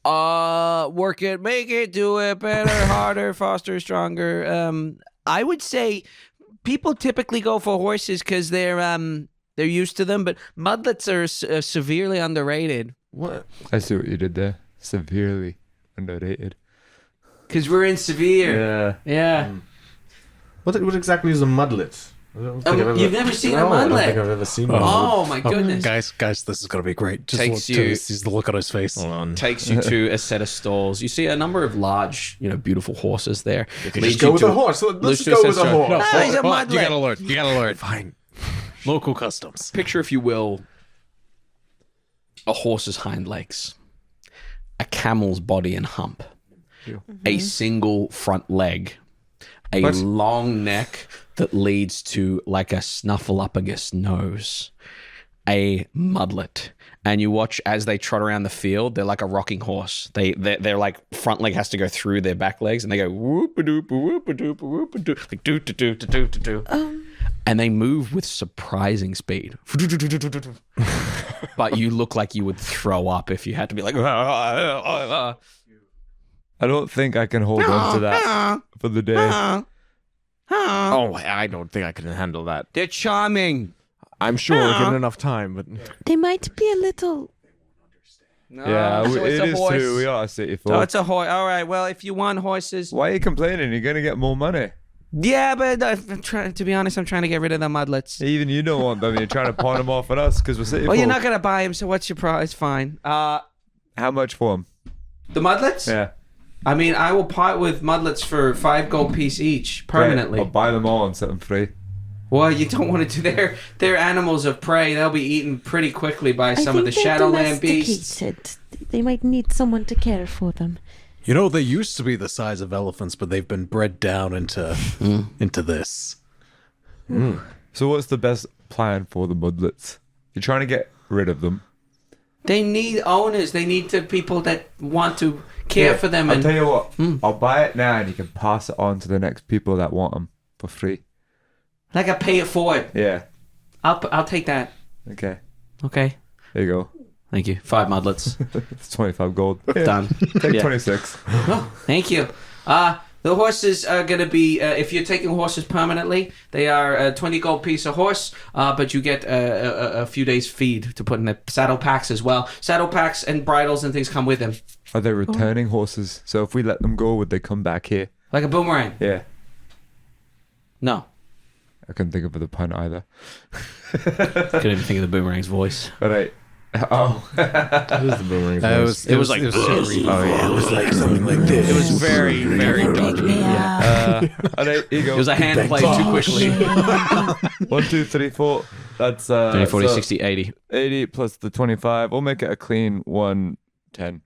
[SPEAKER 3] Work it, make it, do it better, harder, faster, stronger. I would say people typically go for horses because they're used to them, but mudlets are severely underrated.
[SPEAKER 4] What? I see what you did there. Severely underrated.
[SPEAKER 3] Because we're in Severe. Yeah.
[SPEAKER 5] What exactly is a mudlet? I don't think I've ever-
[SPEAKER 3] You've never seen a
[SPEAKER 5] No, I don't think
[SPEAKER 3] mudlet?
[SPEAKER 5] I've ever seen one.
[SPEAKER 3] Oh my goodness.
[SPEAKER 7] Guys, this is gonna be great. Just
[SPEAKER 3] Takes
[SPEAKER 7] look,
[SPEAKER 3] you-
[SPEAKER 7] sees the look on his face.
[SPEAKER 3] Takes you to a set of stalls. You see a number of large, beautiful horses there.
[SPEAKER 5] Just go with a horse. Let's just go with a horse.
[SPEAKER 3] No, he's a
[SPEAKER 7] Well,
[SPEAKER 3] mudlet.
[SPEAKER 7] You gotta learn. Fine. Local customs.
[SPEAKER 3] Picture, if you will, a horse's hind legs, a camel's body and hump, a single front leg, a long neck that leads to like a snuffleupagus nose, a mudlet. And you watch as they trot around the field. They're like a rocking horse. They're like front leg has to go through their back legs, and they go whoop a doop whoop a doop whoop a doop, like doo doo doo doo doo doo. And they move with surprising speed. But you look like you would throw up if you had to be like.
[SPEAKER 4] I don't think I can hold on to that for the day.
[SPEAKER 5] Oh, I don't think I can handle that.
[SPEAKER 3] They're charming.
[SPEAKER 5] I'm sure given enough time, but
[SPEAKER 6] They might be a little.
[SPEAKER 4] Yeah,
[SPEAKER 3] so
[SPEAKER 4] it
[SPEAKER 3] it's a
[SPEAKER 4] is
[SPEAKER 3] horse.
[SPEAKER 4] true. We are a city
[SPEAKER 3] So
[SPEAKER 4] folk.
[SPEAKER 3] it's a horse. All right. Well, if you want horses,
[SPEAKER 4] Why are you complaining? You're gonna get more money.
[SPEAKER 3] yeah, but I'm trying. To be honest, I'm trying to get rid of the mudlets.
[SPEAKER 4] Even you don't want them. You're trying to pawn them off on us because we're city
[SPEAKER 3] Well,
[SPEAKER 4] folk.
[SPEAKER 3] you're not gonna buy them, so what's your price? Fine.
[SPEAKER 4] How much for them?
[SPEAKER 3] The mudlets?
[SPEAKER 4] Yeah.
[SPEAKER 3] I mean, I will part with mudlets for 5 gold piece each permanently.
[SPEAKER 4] I'll buy them all and set them free.
[SPEAKER 3] Well, you don't want to do. They're animals of prey. They'll be eaten pretty quickly by some of the
[SPEAKER 6] they're
[SPEAKER 3] Shadowland beasts.
[SPEAKER 6] domesticated. They might need someone to care for them.
[SPEAKER 7] You know, they used to be the size of elephants, but they've been bred down into this.
[SPEAKER 4] So what's the best plan for the mudlets? You're trying to get rid of them.
[SPEAKER 3] They need owners. They need people that want to care for them.
[SPEAKER 4] I'll
[SPEAKER 3] And
[SPEAKER 4] tell you what. I'll buy it now and you can pass it on to the next people that want them for free.
[SPEAKER 3] like I pay it forward.
[SPEAKER 4] Yeah.
[SPEAKER 3] I'll take that.
[SPEAKER 4] Okay.
[SPEAKER 3] Okay.
[SPEAKER 4] There you go.
[SPEAKER 3] Thank you. 5 mudlets.
[SPEAKER 4] It's 25 gold.
[SPEAKER 3] Done.
[SPEAKER 4] Take
[SPEAKER 3] Yeah.
[SPEAKER 4] 26.
[SPEAKER 3] Oh, thank you. The horses are going to be, if you're taking horses permanently, they are a 20 gold piece a horse, but you get a few days feed to put in the saddle packs as well. Saddle packs and bridles and things come with them.
[SPEAKER 4] Are they returning horses? So if we let them go, would they come back here?
[SPEAKER 3] Like a boomerang.
[SPEAKER 4] Yeah.
[SPEAKER 3] No.
[SPEAKER 4] I couldn't think of the pun either.
[SPEAKER 3] Couldn't even think of the boomerang's voice.
[SPEAKER 4] But oh.
[SPEAKER 5] what is the boomerang?
[SPEAKER 7] It was like something like this.
[SPEAKER 3] It was very, very dodgy.
[SPEAKER 4] And here you go.
[SPEAKER 3] It was a hand played too quickly.
[SPEAKER 4] 1, 2, 3, 4. That's
[SPEAKER 3] 30, 40,
[SPEAKER 4] so
[SPEAKER 3] 60, 80.
[SPEAKER 4] 80 plus the 25. We'll make it a clean 110.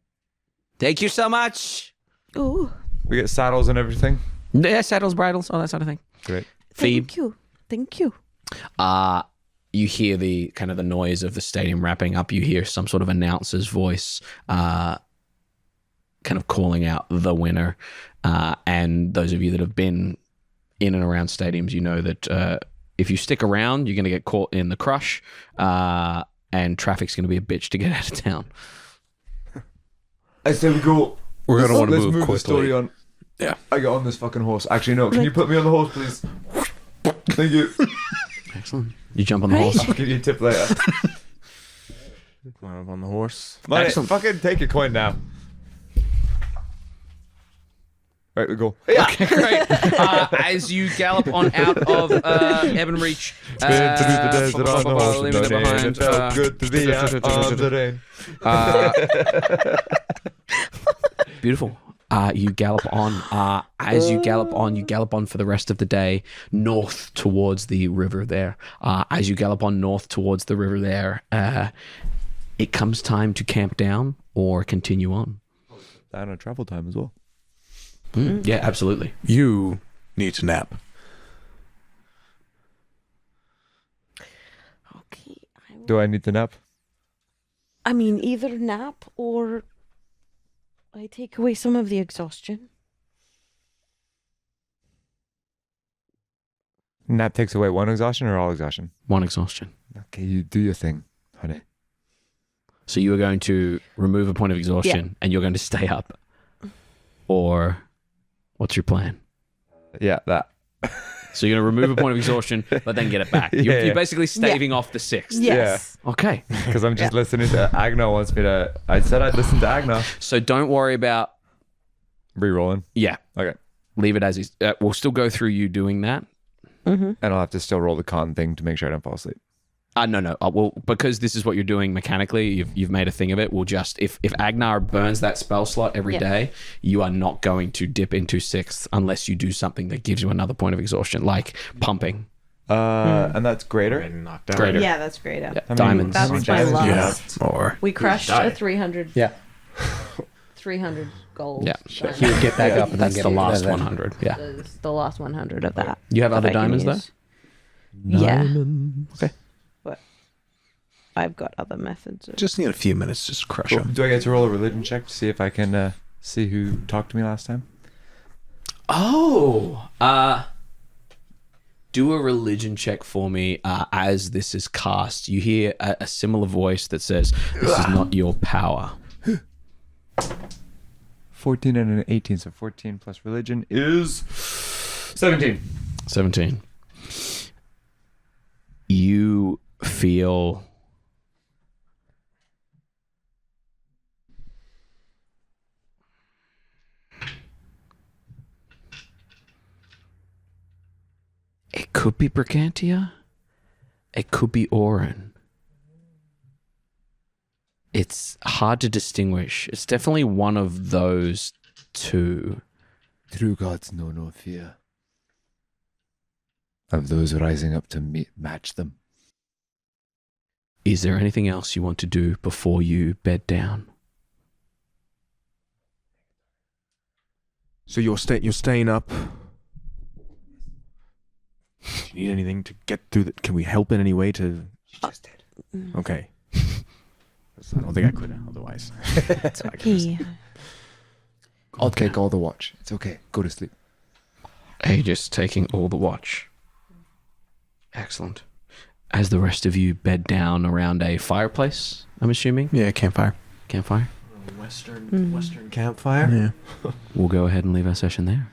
[SPEAKER 3] Thank you so much.
[SPEAKER 6] Oh,
[SPEAKER 4] We get saddles and everything.
[SPEAKER 3] Yeah, saddles, bridles, all that sort of thing.
[SPEAKER 4] Great.
[SPEAKER 3] Feed.
[SPEAKER 6] thank you. Thank you.
[SPEAKER 3] You hear the kind of the noise of the stadium wrapping up. You hear some sort of announcer's voice kind of calling out the winner. And those of you that have been in and around stadiums, you know that if you stick around, you're going to get caught in the crush, and traffic's going to be a bitch to get out of town.
[SPEAKER 4] I say we go.
[SPEAKER 7] We're gonna want to
[SPEAKER 4] let's
[SPEAKER 7] move
[SPEAKER 4] move the
[SPEAKER 7] quickly.
[SPEAKER 4] story on.
[SPEAKER 7] Yeah.
[SPEAKER 4] I get on this fucking horse. Actually, no. Can you put me on the horse, please? Thank you.
[SPEAKER 3] Excellent. You jump on the horse.
[SPEAKER 4] I'll give you a tip later.
[SPEAKER 5] I'm on the horse.
[SPEAKER 4] Money,
[SPEAKER 3] Excellent.
[SPEAKER 4] fucking take your coin now. Right, we go.
[SPEAKER 3] Okay, great. As you gallop on out of Ebonreach,
[SPEAKER 4] Good to be the desert on the horse.
[SPEAKER 3] leaving them
[SPEAKER 4] Behind.
[SPEAKER 3] behind,
[SPEAKER 4] It felt good to be out on the rain.
[SPEAKER 3] beautiful. You gallop on. As you gallop on for the rest of the day north towards the river there. As you gallop on north towards the river there, it comes time to camp down or continue on.
[SPEAKER 4] Down on travel time as well.
[SPEAKER 3] Yeah, absolutely.
[SPEAKER 7] You need to nap.
[SPEAKER 6] Okay.
[SPEAKER 4] Do I need to nap?
[SPEAKER 6] I mean, either nap or I take away some of the exhaustion.
[SPEAKER 4] Nap takes away one exhaustion or all exhaustion?
[SPEAKER 3] One exhaustion.
[SPEAKER 4] Okay, you do your thing, honey.
[SPEAKER 3] So you are going to remove a point of exhaustion and you're going to stay up. Or what's your plan?
[SPEAKER 4] Yeah, that.
[SPEAKER 3] So you're going to remove a point of exhaustion, but then get it back. You're basically staving off the sixth.
[SPEAKER 6] Yes.
[SPEAKER 3] Okay.
[SPEAKER 4] Because I'm just listening to Agenar wants me to. I said I'd listen to Agenar.
[SPEAKER 3] So don't worry about.
[SPEAKER 4] Re-rolling.
[SPEAKER 3] Yeah.
[SPEAKER 4] Okay.
[SPEAKER 3] Leave it as is. We'll still go through you doing that.
[SPEAKER 6] Mm-hmm.
[SPEAKER 4] And I'll have to still roll the con thing to make sure I don't fall asleep.
[SPEAKER 3] No. Well, because this is what you're doing mechanically, you've made a thing of it. We'll just if Agenar burns that spell slot every day, you are not going to dip into sixth unless you do something that gives you another point of exhaustion, like pumping.
[SPEAKER 4] And that's greater.
[SPEAKER 5] Knocked out.
[SPEAKER 3] Greater.
[SPEAKER 6] Yeah, that's great.
[SPEAKER 3] Yeah. Diamonds.
[SPEAKER 6] That's my
[SPEAKER 4] diamonds do you
[SPEAKER 6] last.
[SPEAKER 7] Or
[SPEAKER 6] We crushed a 300.
[SPEAKER 3] Yeah.
[SPEAKER 6] 300 gold.
[SPEAKER 3] Yeah.
[SPEAKER 6] diamond.
[SPEAKER 8] You would get back up and then
[SPEAKER 3] That's
[SPEAKER 8] get
[SPEAKER 3] the
[SPEAKER 8] it.
[SPEAKER 3] last
[SPEAKER 8] then-
[SPEAKER 3] 100. Yeah.
[SPEAKER 6] It's the last 100 of that.
[SPEAKER 3] You have
[SPEAKER 6] that
[SPEAKER 3] other
[SPEAKER 6] I can
[SPEAKER 3] diamonds though?
[SPEAKER 6] use. Yeah,
[SPEAKER 3] Okay.
[SPEAKER 6] but I've got other methods. Of...
[SPEAKER 7] just need a few minutes to just crush them.
[SPEAKER 4] Do I get to roll a religion check to see if I can see who talked to me last time?
[SPEAKER 3] Oh. Do a religion check for me as this is cast. You hear a similar voice that says, "This is not your power."
[SPEAKER 4] 14 and an 18, so 14 plus religion is 17.
[SPEAKER 3] 17. You feel it could be Brigantia. It could be Orin. It's hard to distinguish. It's definitely one of those two.
[SPEAKER 4] True gods know no fear of those rising up to match them.
[SPEAKER 3] Is there anything else you want to do before you bed down?
[SPEAKER 5] So you're staying up. Do you need anything to get through that? Can we help in any way to?
[SPEAKER 4] She just did.
[SPEAKER 5] Okay. I don't think I could otherwise.
[SPEAKER 6] It's okay.
[SPEAKER 4] I'll take all the watch. It's okay. Go to sleep.
[SPEAKER 3] Aegis taking all the watch. Excellent. As the rest of you bed down around a fireplace, I'm assuming?
[SPEAKER 7] Yeah, campfire.
[SPEAKER 3] Campfire?
[SPEAKER 5] Western campfire.
[SPEAKER 7] Yeah.
[SPEAKER 3] We'll go ahead and leave our session there.